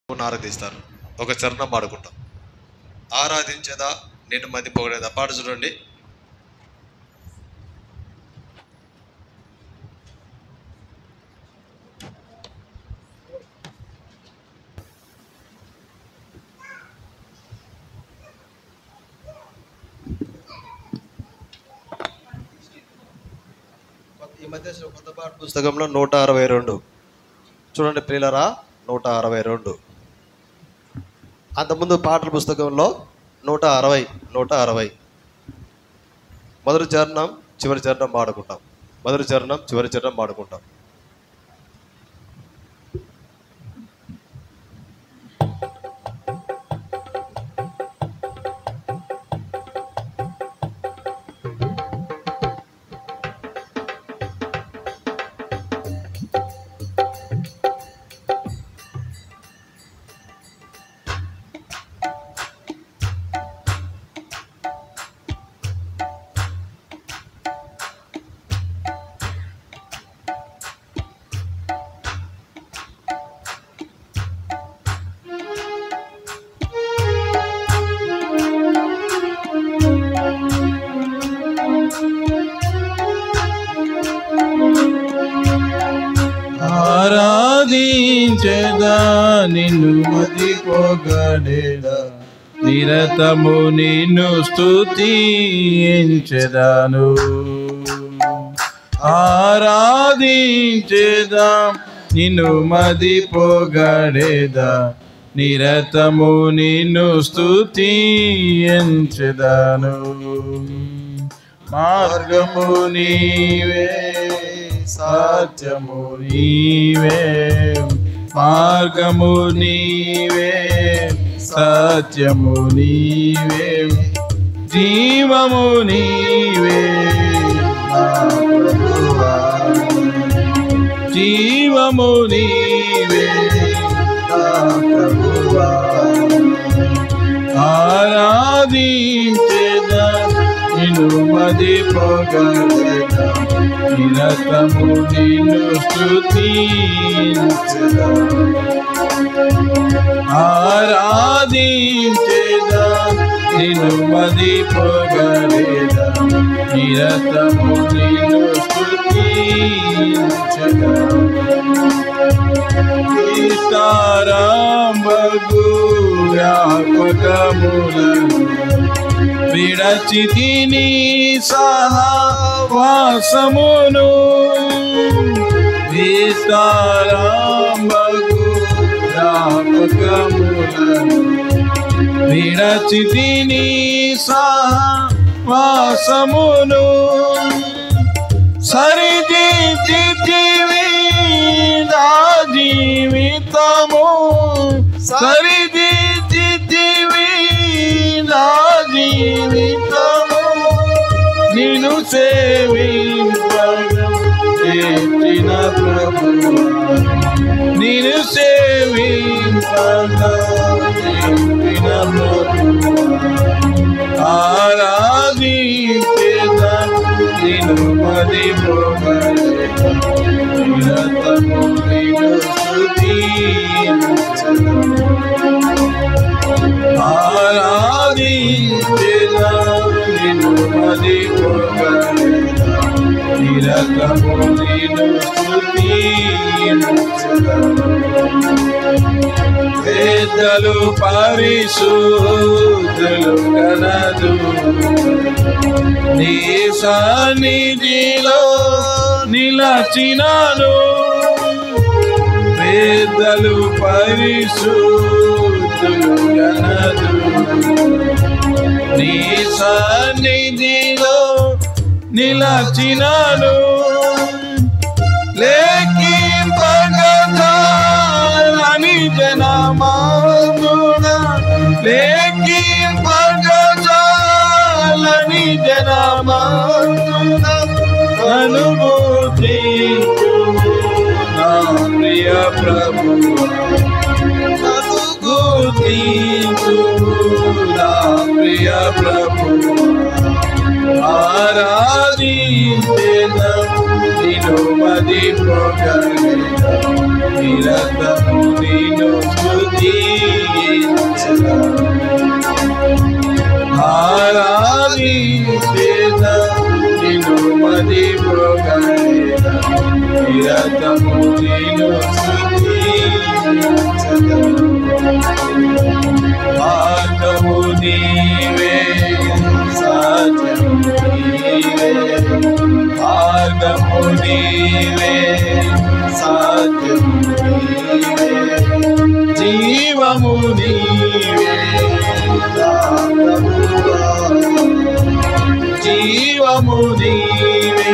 ఆరాధిస్తారు. ఒక చరణం పాడుకుంటాం. ఆరాధించేదా నిన్ను మది పొగడేదా పాట చూడండి. ఈ మధ్య కొత్త పాట పుస్తకంలో 162 చూడండి ప్రియులరా, 162. అంతకుముందు పాటల పుస్తకంలో 160. మొదటి చరణం చివరి చరణం పాడుకుంటాం. మొదటి చరణం చివరి చరణం పాడుకుంటాం. ఆరాధించెదా నిన్ను మది పొగడెదా, నిరతము నిన్ను స్తుతించెదాను. ఆరాధించెదా నిన్ను మది పొగడెదా, నిరతము నిన్ను స్తుతించెదాను. మార్గము నీవే, సత్యము నీవే, మార్గము నీవే, సత్యము నీవే, జీవము నీవే నా ప్రభువా, జీవము నీవే నా ప్రభువా. ఆరాధించెదా నిన్ను మది పొగడెదా, నిరతము నిన్ను స్తుతించెదా. ఆరాధించెదా నిన్ను మది పొగడెదా, నిరతము నిన్ను స్తుతించెదా. విస్తారంబగు జ్ఞాపకములను విడచితిని సహవాసమును, విస్తారంబగు జ్ఞాపకములను విడచితిని సహవాసమును. సరిదిద్దితివి నా జీవితము, సరిదిద్దితివి నా జీవితము, నిన్ను సేవింపగా చేసిన ప్రభువా, నిన్ను సేవింపగా చేసిన ప్రభువా. ఆరాధించెదా నిన్ను మది పొగడెదా, నిరతము నిన్ను స్తుతించెదా. ఆరాధించెదా నిన్ను మది పొగడెదా, నిరతము నిన్ను స్తుతించెదా. పెద్దలు పరిశుద్ధులు కనదు నీ సన్నిధిలో నిలచినాను, పెద్దలు పరిశుద్ధులు కనదు నీ సన్నిధిలో నిలచినాను. లెక్కింపగజాలని జనమానున, లెక్కింపగజాలని జనమానున, అనుభూతించుము నా ప్రియ ప్రభువా, అనుభూతించుము నా ప్రియ ప్రభువా. ఆరాధించెదా నిన్ను మది పొగడెదా, నిరతము నిన్ను స్తుతించెదా. ఆరాధించేదా నిన్ను మదిపోగలేదా నిరతము నిన్ను స్తుతించెదా మార్గము నీవే సత్యము నీవే మార్గము నీవే సత్యము నీవే జీవము నీవే జీవము నీవే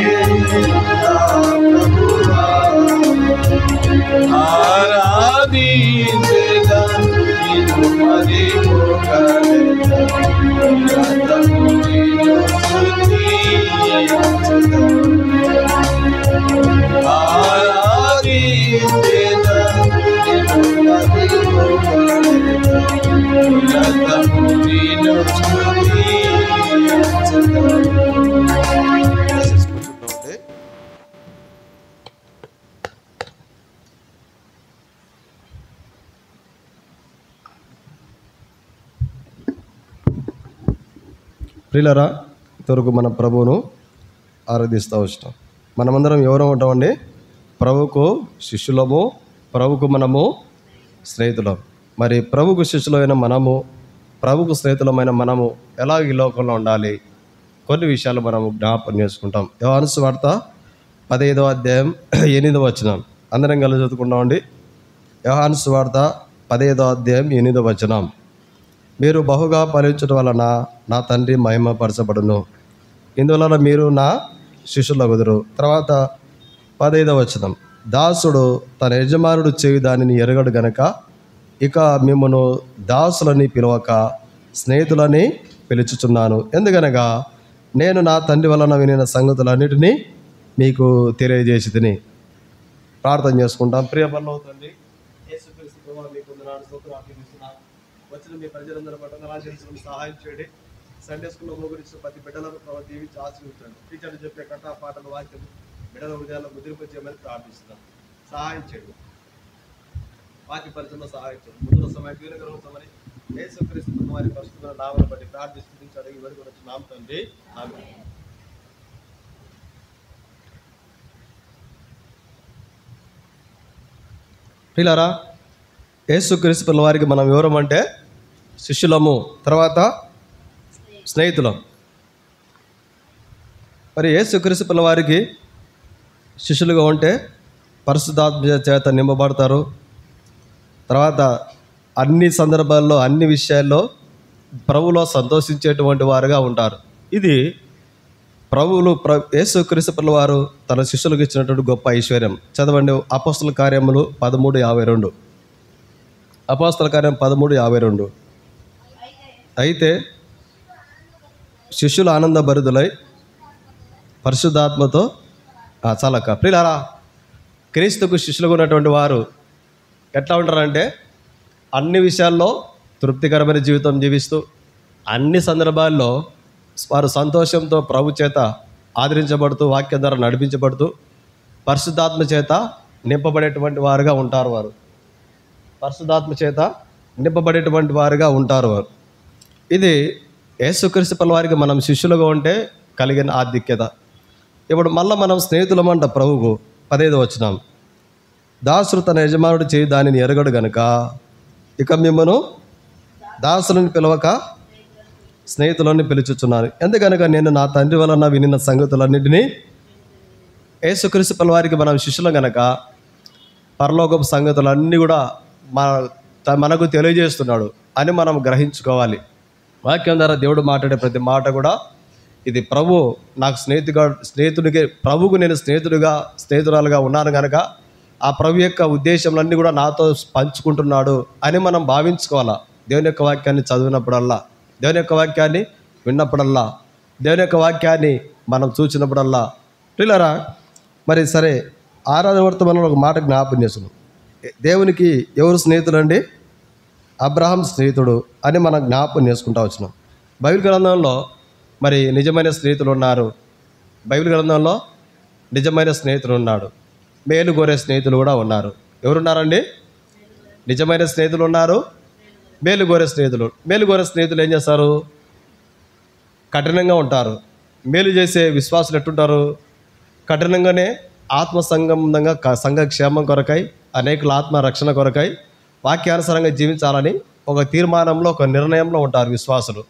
ఆరాధించేదా నిన్ను మదిపోగలేదా నిరతము నిన్ను స్తుతించెదా ఆరాధించేదా నిన్ను మదిపోగలేదా నిరతము నిన్ను స్తుతించెదా. కూర్చుంటామండి. ప్రియులరా, ఇంతవరకు మన ప్రభువును ఆరాధిస్తూ వచ్చినాం. మనమందరం ఎవరు ఉంటామండి? ప్రభువుకు శిష్యులము, ప్రభువుకు మనము స్నేహితులం. మరి ప్రభువుకు శిష్యులమైన మనము, ప్రభువుకు స్నేహితులమైన మనము ఎలా ఈ లోకంలో ఉండాలి? కొన్ని విషయాలు మనము జ్ఞాపకం చేసుకుంటాం. యోహాను సువార్త 15వ అధ్యాయం 8వ వచనం అందరం కలిసి చదువుకుంటామండి. యోహాను సువార్త 15వ అధ్యాయం 8వ వచనం. మీరు బహుగా ఫలించడం వలన నా తండ్రి మహిమపరచబడును, ఇందువలన మీరు నా శిష్యులగుదురు. తర్వాత 15వ వచనం. దాసుడు తన యజమానుడు చేయు దానిని ఎరగడు గనక ఇక మిమ్మను దాసులని పిలవక స్నేహితులని పిలుచుచున్నాను. ఎందుకనగా నేను నా తండ్రి వలన వినిన సంగతులన్నిటినీ మీకు తెలియజేసి తిని. ప్రార్థన చేసుకుంటాం. ప్రియ పరలోక తండ్రి, యేసుక్రీస్తు ప్రభువా, మీకు వందనాలు, స్తోత్రాలు అర్పిస్తున్నాను. వచ్చిన మీ ప్రజలందరూ పట్టణ రాజేశ్వరం సహాయం చేయండి. సండే స్కూల్లో గురించి ప్రతి బిడ్డలను ప్రభావ దీవించి ఆశీర్వదించండి. టీచర్లు చెప్పే కథా పాటలు, వాక్యం బిడ్డల హృదయాల్లో ముద్రింపజేయమని ప్రార్థిస్తున్నాం. సహాయం చేయండి. వాక్య పరిచయంలో సహాయం చేయండి. ముందు సమయం వీరగలుగుతామని యేసుక్రీస్తు వారి పరిశుద్ధమైన నామమును బట్టి ప్రార్థిస్తూ అడిగి వరకు వచ్చి నామ తండ్రి. ఆమేన్. ప్రియులారా, యేసుక్రీస్తు వారికి మనం వివరం అంటే శిష్యులము, తర్వాత స్నేహితులం. మరి యేసుక్రీస్తు వారికి శిష్యులుగా ఉంటే పరిశుద్ధాత్మ చేత నింపబడతారు. తర్వాత అన్ని సందర్భాల్లో, అన్ని విషయాల్లో ప్రభువులో సంతోషించేటువంటి వారుగా ఉంటారు. ఇది యేసుక్రీస్తు వారు తన శిష్యులకు ఇచ్చినటువంటి గొప్ప ఐశ్వర్యం. చదవండి అపోస్తల కార్యములు 13:52. అపోస్తల కార్యం 13:52. అయితే శిష్యులు ఆనందభరితులై పరిశుద్ధాత్మతో చాలక. ప్రియులారా, క్రీస్తుకు శిష్యులుగా ఉన్నటువంటి వారు ఎట్లా ఉంటారంటే అన్ని విషయాల్లో తృప్తికరమైన జీవితం జీవిస్తూ అన్ని సందర్భాల్లో వారు సంతోషంతో ప్రభు చేత ఆదరించబడుతూ, వాక్యం ద్వారా నడిపించబడుతూ పరిశుద్ధాత్మ చేత నింపబడేటువంటి వారుగా ఉంటారు. వారు పరిశుద్ధాత్మ చేత నింపబడేటువంటి వారుగా ఉంటారు వారు. ఇది యేసుక్రీస్తు వారికి మనం శిష్యులుగా ఉంటే కలిగిన ఆధిక్యత. ఇప్పుడు మళ్ళీ మనం స్నేహితులమంట ప్రభువుకు. 15వ వచనం. దాసుడు తన యజమానుడు చేయి దానిని ఎరగడు గనుక ఇక మిమ్మను దాసులను పిలవక స్నేహితులని పిలుచుచున్నాను. ఎందుకనగా నేను నా తండ్రి వలన వినిన సంగతులన్నింటినీ యేసుక్రీస్తు వారికి మనం శిష్యులం గనక పరలోకపు సంగతులన్నీ కూడా మనకు తెలియజేస్తున్నాడు అని మనం గ్రహించుకోవాలి. వాక్యం ద్వారా దేవుడు మాట్లాడే ప్రతి మాట కూడా ఇది ప్రభు నాకు స్నేహితుడికి ప్రభువుకు నేను స్నేహితురాలుగా ఉన్నాను కనుక ఆ ప్రభు యొక్క ఉద్దేశంలన్నీ కూడా నాతో పంచుకుంటున్నాడు అని మనం భావించుకోవాలా. దేవుని యొక్క వాక్యాన్ని చదివినప్పుడల్లా, దేవుని యొక్క వాక్యాన్ని విన్నప్పుడల్లా, దేవుని యొక్క వాక్యాన్ని మనం చూసినప్పుడల్లా. పిల్లరా, మరి సరే, ఆరాధన వర్తమానంలో ఒక మాట జ్ఞాపకం చేస్తున్నాం. దేవునికి ఎవరు స్నేహితులండి? అబ్రహాం స్నేహితుడు అని మనం జ్ఞాపకం చేసుకుంటూ వచ్చినాం. బైబిల్ గ్రంథంలో మరి నిజమైన స్నేహితులు ఉన్నారు. బైబిల్ గ్రంథంలో నిజమైన స్నేహితులు ఉన్నాడు. మేలు కోరే స్నేహితులు కూడా ఉన్నారు. ఎవరున్నారండి? నిజమైన స్నేహితులు ఉన్నారు, మేలు కోరే స్నేహితులు. మేలు కోరే స్నేహితులు ఏం చేస్తారు? కఠినంగా ఉంటారు. మేలు చేసే విశ్వాసులు ఎట్టుంటారు? కఠినంగానే ఆత్మ సంబంధంగా సంఘ క్షేమం కొరకై, అనేకుల ఆత్మ రక్షణ కొరకై వాక్యానుసారంగా జీవించాలని ఒక తీర్మానంలో, ఒక నిర్ణయంలో ఉంటారు విశ్వాసులు.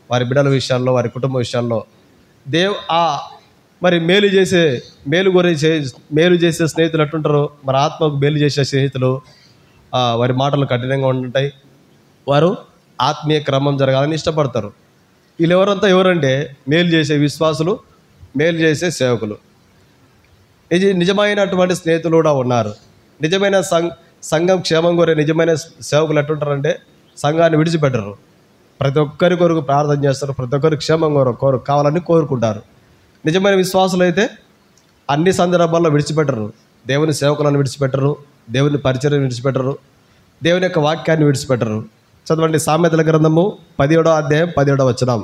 వారి బిడ్డల విషయాల్లో, వారి కుటుంబ విషయాల్లో మరి మేలు చేసే స్నేహితులు ఎట్టుంటారు? మన ఆత్మకు మేలు చేసే స్నేహితులు, వారి మాటలు కఠినంగా ఉంటాయి. వారు ఆత్మీయ క్రమం జరగాలని ఇష్టపడతారు. వీళ్ళు ఎవరంటే మేలు చేసే విశ్వాసులు, మేలు చేసే సేవకులు. ఇది నిజమైనటువంటి స్నేహితులు కూడా ఉన్నారు. నిజమైన సంఘం క్షేమం కోరే నిజమైన సేవకులు ఎట్టుంటారంటే సంఘాన్ని విడిచిపెట్టరు. ప్రతి ఒక్కరి కొరకు ప్రార్థన చేస్తారు. ప్రతి ఒక్కరి క్షేమం కావాలని కోరుకుంటారు. నిజమైన విశ్వాసులు అయితే అన్ని సందర్భాల్లో విడిచిపెట్టరు. దేవుని సేవకులను విడిచిపెట్టరు, దేవుని పరిచర్యను విడిచిపెట్టరు, దేవుని యొక్క వాక్యాన్ని విడిచిపెట్టరు. చదవండి సామెతల గ్రంథము 17వ అధ్యాయం 17వ వచనం.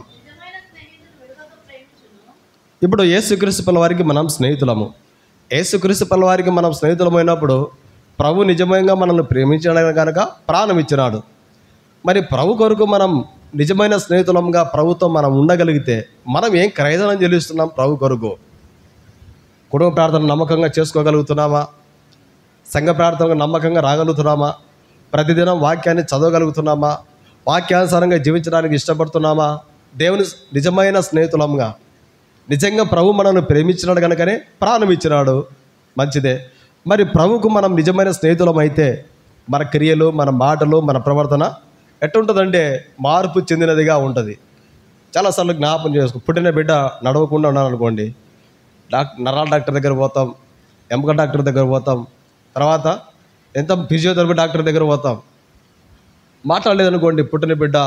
ఇప్పుడు యేసుక్రీస్తు పిల్ల వారికి మనం స్నేహితులము. యేసుక్రీస్తు పిల్ల వారికి మనం స్నేహితులమైనప్పుడు ప్రభు నిజంగా మనల్ని ప్రేమించడానికి కనుక ప్రాణం ఇచ్చినాడు. మరి ప్రభు కొరకు మనం నిజమైన స్నేహితులంగా ప్రభుతో మనం ఉండగలిగితే మనం ఏం ప్రయోజనం చెల్లిస్తున్నాం? ప్రభు కొరకు కుటుంబ ప్రార్థన నమ్మకంగా చేసుకోగలుగుతున్నామా? సంఘ ప్రార్థనకు నమ్మకంగా రాగలుగుతున్నామా? ప్రతిదినం వాక్యాన్ని చదవగలుగుతున్నామా? వాక్యానుసారంగా జీవించడానికి ఇష్టపడుతున్నామా? దేవుని నిజమైన స్నేహితులంగా, నిజంగా ప్రభు మనల్ని ప్రేమించినాడు కనుకనే ప్రాణం ఇచ్చినాడు. మంచిదే. మరి ప్రభుకు మనం నిజమైన స్నేహితులం అయితే మన క్రియలు, మన మాటలు, మన ప్రవర్తన ఎట్టుంటుందంటే మార్పు చెందినదిగా ఉంటుంది. చాలాసార్లు జ్ఞాపకం చేసుకో. పుట్టిన బిడ్డ నడవకుండా ఉన్నాను అనుకోండి, నరాల డాక్టర్ దగ్గర పోతాం, ఎముక డాక్టర్ దగ్గర పోతాం, తర్వాత ఫిజియోథెరపీ డాక్టర్ దగ్గర పోతాం. మాట్లాడలేదనుకోండి, పుట్టిన బిడ్డ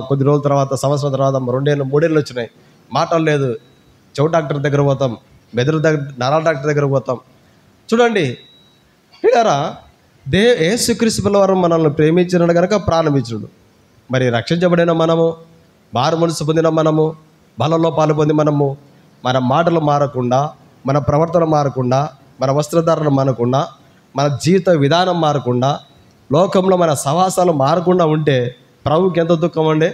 కొద్ది రోజుల తర్వాత, సంవత్సరం తర్వాత, 2 ఏళ్ళు 3 ఏళ్ళు వచ్చినాయి, మాట్లాడలేదు, చెవు డాక్టర్ దగ్గర పోతాం, మెదడు నరాల డాక్టర్ దగ్గర పోతాం. చూడండి పిల్లరా, యేసుక్రీస్తు పిల్లవారు మనల్ని ప్రేమించినాడు కనుక ప్రాణం ఇచ్చుడు. మరి రక్షించబడిన మనము, మారు మనసు పొందిన మనము, బలంలో పాలు పొంది మనము, మన మాటలు మారకుండా, మన ప్రవర్తన మారకుండా, మన వస్త్రధారణ మారకుండా, మన జీవిత విధానం మారకుండా, లోకంలో మన సహవాసాలు మారకుండా ఉంటే ప్రభుకి ఎంత దుఃఖం అండి?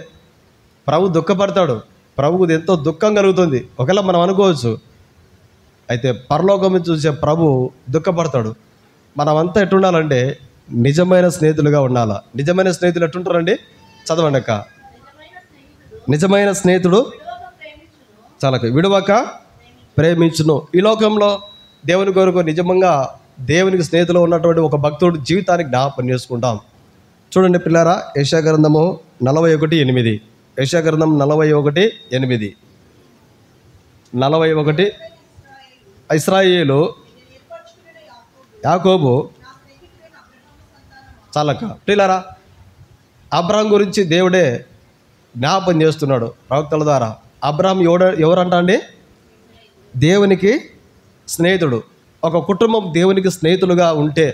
ప్రభు దుఃఖపడతాడు. ప్రభుకు ఎంతో దుఃఖం కలుగుతుంది. ఒకవేళ మనం అనుకోవచ్చు, అయితే పరలోకం చూసే ప్రభు దుఃఖపడతాడు. మనమంతా ఎట్టుండాలంటే నిజమైన స్నేహితులుగా ఉండాలా. నిజమైన స్నేహితులు ఎట్టుంటారండి? చదవండి అక్క. నిజమైన స్నేహితుడు విడువక ప్రేమించును. ఈ లోకంలో దేవుని కొరకు నిజంగా దేవునికి స్నేహితులు ఉన్నటువంటి ఒక భక్తుడు జీవితానికి జ్ఞాపకం చేసుకుంటాం. చూడండి పిల్లారా, యెషయా గ్రంథము 41:8. యెషయా గ్రంథం 41:8. 41 ఇశ్రాయేలు యాకోబు చాలక పిల్లారా, అబ్రహాం గురించి దేవుడే జ్ఞాపకం చేస్తున్నాడు ప్రవక్తల ద్వారా. అబ్రహాం ఎవరంట అండి? దేవునికి స్నేహితుడు. ఒక కుటుంబం దేవునికి స్నేహితులుగా ఉంటే,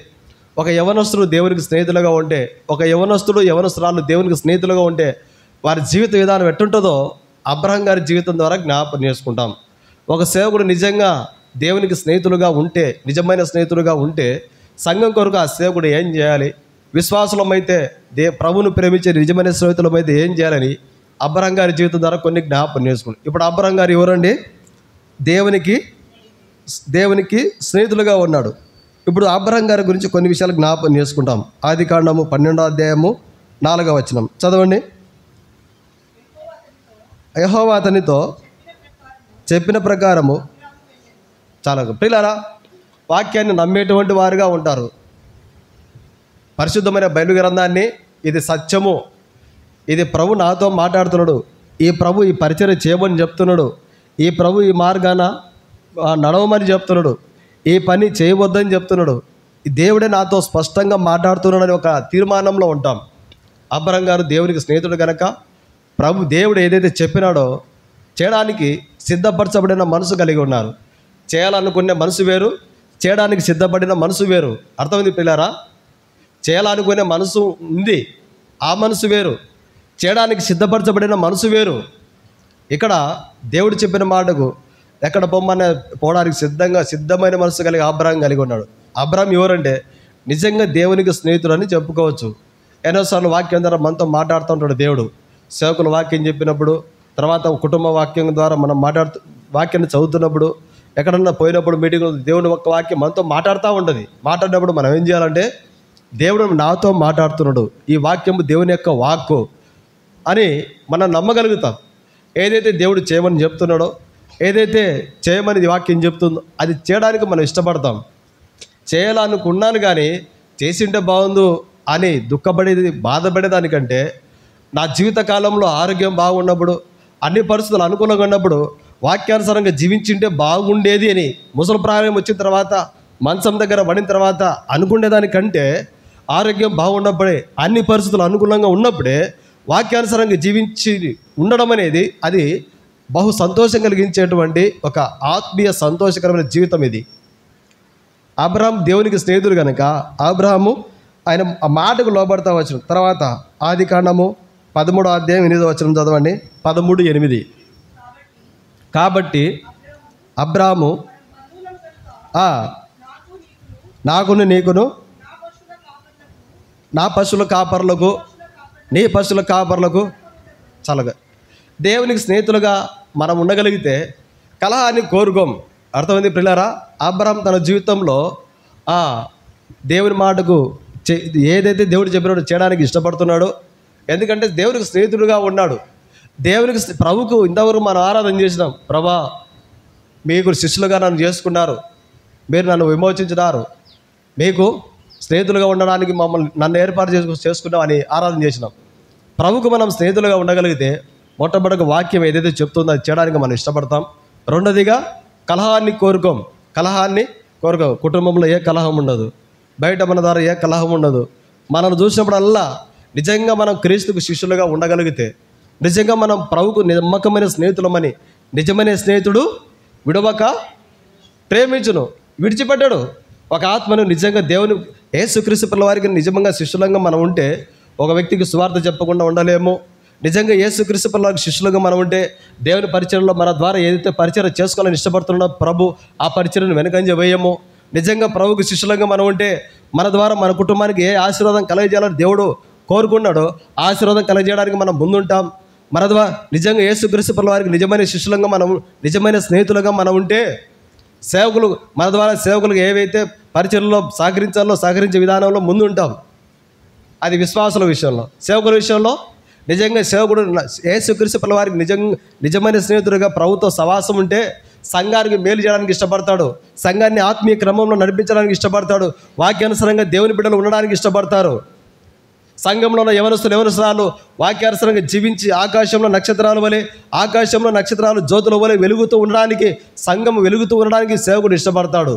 ఒక యవనస్తుడు దేవునికి స్నేహితులుగా ఉంటే, ఒక యవనస్తురాలు దేవునికి స్నేహితులుగా ఉంటే వారి జీవిత విధానం ఎట్టుంటుందో అబ్రహాం గారి జీవితం ద్వారా జ్ఞాపకం చేసుకుంటాం. ఒక సేవకుడు నిజంగా దేవునికి స్నేహితులుగా ఉంటే, నిజమైన స్నేహితులుగా ఉంటే సంఘం కొరకు ఆ సేవకుడు ఏం చేయాలి? విశ్వాసులమైతే, ప్రభువును ప్రేమించే నిజమైన స్నేహితులమైతే ఏం చేయాలని అబ్రహాం గారి జీవితం ద్వారా కొన్ని జ్ఞాపకం చేసుకుంటాం. ఇప్పుడు అబ్రహాం గారు ఎవరండి? దేవునికి స్నేహితులుగా ఉన్నాడు. ఇప్పుడు అబ్రహాం గారి గురించి కొన్ని విషయాలు జ్ఞాపకం చేసుకుంటాం. ఆదికాండము 12వ అధ్యాయము 4వ వచనం చదవండి. యెహోవా అతనితో చెప్పిన ప్రకారము చాలా ప్రియులారా, వాక్యాన్ని నమ్మేటువంటి వారుగా ఉంటారు. పరిశుద్ధమైన బైబిల్ గ్రంథాన్ని, ఇది సత్యము, ఇది ప్రభు నాతో మాట్లాడుతున్నాడు, ఈ ప్రభు ఈ పరిచర్య చేయమని చెప్తున్నాడు, ఈ ప్రభు ఈ మార్గాన నడవమని చెప్తున్నాడు, ఈ పని చేయవద్దని చెప్తున్నాడు, ఈ దేవుడే నాతో స్పష్టంగా మాట్లాడుతున్నాడని ఒక తీర్మానంలో ఉంటాం. అబ్రహాం గారు దేవునికి స్నేహితుడు కనుక దేవుడు ఏదైతే చెప్పినాడో చేయడానికి సిద్ధపరచబడిన మనసు కలిగి ఉన్నారు. చేయాలనుకునే మనసు వేరు, చేయడానికి సిద్ధపడిన మనసు వేరు. అర్థమైంది పిల్లారా? చేయాలనుకునే మనసు ఉంది, ఆ మనసు వేరు. చేయడానికి సిద్ధపరచబడిన మనసు వేరు. ఇక్కడ దేవుడు చెప్పిన మాటకు ఎక్కడ పోవడానికి సిద్ధమైన మనసు కలిగి అబ్రహాం కలిగి ఉన్నాడు. అబ్రహాం ఎవరంటే నిజంగా దేవునికి స్నేహితుడు అని చెప్పుకోవచ్చు. ఎన్నోసార్లు వాక్యం ద్వారా మనతో మాట్లాడుతూ ఉంటాడు దేవుడు. సేవకులు వాక్యం చెప్పినప్పుడు, తర్వాత కుటుంబ వాక్యం ద్వారా మనం వాక్యాన్ని చదువుతున్నప్పుడు, ఎక్కడన్నా పోయినప్పుడు మీటింగ్లో దేవుని ఒక్క వాక్యం మనతో మాట్లాడుతూ ఉంటుంది. మాట్లాడినప్పుడు మనం ఏం చేయాలంటే, దేవుడు నాతో మాట్లాడుతున్నాడు, ఈ వాక్యము దేవుని యొక్క వాక్కు అని మనం నమ్మగలుగుతాం. ఏదైతే దేవుడు చేయమని చెప్తున్నాడో, ఏదైతే చేయమని వాక్యం చెప్తుందో అది చేయడానికి మనం ఇష్టపడతాం. చేయాలనుకున్నాను కానీ చేసింటే బాగుండు అని దుఃఖపడేది, బాధపడేదానికంటే నా జీవిత కాలంలో ఆరోగ్యం బాగున్నప్పుడు, అన్ని పరిస్థితులు అనుకూలంగా ఉన్నప్పుడు వాక్యానుసారంగా జీవించింటే బాగుండేది అని ముసలి ప్రాయం వచ్చిన తర్వాత, మంచం దగ్గర పడిన తర్వాత అనుకునేదానికంటే, ఆరోగ్యం బాగున్నప్పుడే, అన్ని పరిస్థితులు అనుకూలంగా ఉన్నప్పుడే వాక్యానుసారంగా జీవించి ఉండడం అనేది అది బహు సంతోషం కలిగించేటువంటి ఒక ఆత్మీయ సంతోషకరమైన జీవితం ఇది. అబ్రహాం దేవునికి స్నేహితుడు కనుక అబ్రహాము ఆయన ఆ మాటకు లోబడతా వచ్చిన తర్వాత ఆదికాండము 13వ అధ్యాయం 8వ వచనం చదవండి. 13:8. కాబట్టి అబ్రాము నాకును నీకును నా పశువుల కాపర్లకు నీ పశువుల కాపర్లకు చల్లగా దేవునికి స్నేహితులుగా మనం ఉండగలిగితే కలహాన్ని కోరుకోం. అర్థమైంది ప్రియులారా? అబ్రాము తన జీవితంలో దేవుని మాటకు ఏదైతే దేవుడు చెప్పినాడో చేయడానికి ఇష్టపడుతున్నాడో, ఎందుకంటే దేవునికి స్నేహితుడుగా ఉన్నాడు. దేవునికి ప్రభుకు ఇంతవరకు మనం ఆరాధన చేసినాం. ప్రభా, మీకు శిష్యులుగా నన్ను చేసుకున్నారు, మీరు నన్ను విమోచించినారు, మీకు స్నేహితులుగా ఉండడానికి నన్ను ఏర్పాటు చేసుకున్నాం అని ఆరాధన చేసినాం. ప్రభుకు మనం స్నేహితులుగా ఉండగలిగితే మొట్టమొదటి వాక్యం ఏదైతే చెప్తుందో అది చేయడానికి మనం ఇష్టపడతాం. రెండోదిగా కలహాన్ని కోరుకోం. కుటుంబంలో ఏ కలహం ఉండదు, బయట మన ద్వారా ఏ కలహం ఉండదు. మనల్ని చూసినప్పుడల్లా నిజంగా మనం క్రీస్తుకు శిష్యులుగా ఉండగలిగితే, నిజంగా మనం ప్రభుకు నమ్మకమైన స్నేహితులమని, నిజమైన స్నేహితుడు విడవక ప్రేమించును, విడిచిపెట్టాడు. ఒక ఆత్మను నిజంగా దేవుని యేసుక్రీస్తు పిల్లల వారికి నిజంగా శిష్యులంగా మనం ఉంటే ఒక వ్యక్తికి సువార్త చెప్పకుండా ఉండలేము. నిజంగా యేసుక్రీస్తు పిల్లల వారికి శిష్యులుగా మనం ఉంటే దేవుని పరిచయంలో మన ద్వారా ఏదైతే పరిచయం చేసుకోవాలని ఇష్టపడుతున్నాడో ప్రభు ఆ పరిచయను వెనకంజ వేయము. నిజంగా ప్రభుకు శిష్యులంగా మనం ఉంటే మన ద్వారా మన కుటుంబానికి ఏ ఆశీర్వాదం కలగజేయాలని దేవుడు కోరుకున్నాడో ఆశీర్వాదం కలగజేయడానికి మనం ముందుంటాం. మన ద్వారా నిజంగా యేసుక్రీస్తు పిల్లల వారికి నిజమైన శిష్యులంగా మనం, నిజమైన స్నేహితులుగా మనం ఉంటే సేవకులు మన ద్వారా సేవకులకు ఏవైతే పరిచయంలో సహకరించే విధానంలో ముందుంటాం. అది విశ్వాసుల విషయంలో. సేవకుల విషయంలో నిజంగా సేవకుడు యేసుక్రీస్తు పిల్లల వారికి నిజమైన స్నేహితుడిగా ప్రభుత్వ సవాసం ఉంటే సంఘానికి మేలు చేయడానికి ఇష్టపడతాడు, సంఘాన్ని ఆత్మీయ క్రమంలో నడిపించడానికి ఇష్టపడతాడు, వాక్యానుసారంగా దేవుని బిడ్డలు ఉండడానికి ఇష్టపడతారు. సంఘంలో ఉన్న యవనస్తురాలు వాక్యానుసారంగా జీవించి ఆకాశంలో నక్షత్రాలు జ్యోతుల వలె వెలుగుతూ ఉండడానికి, సంఘం వెలుగుతూ ఉండడానికి సేవకుడు ఇష్టపడతాడు.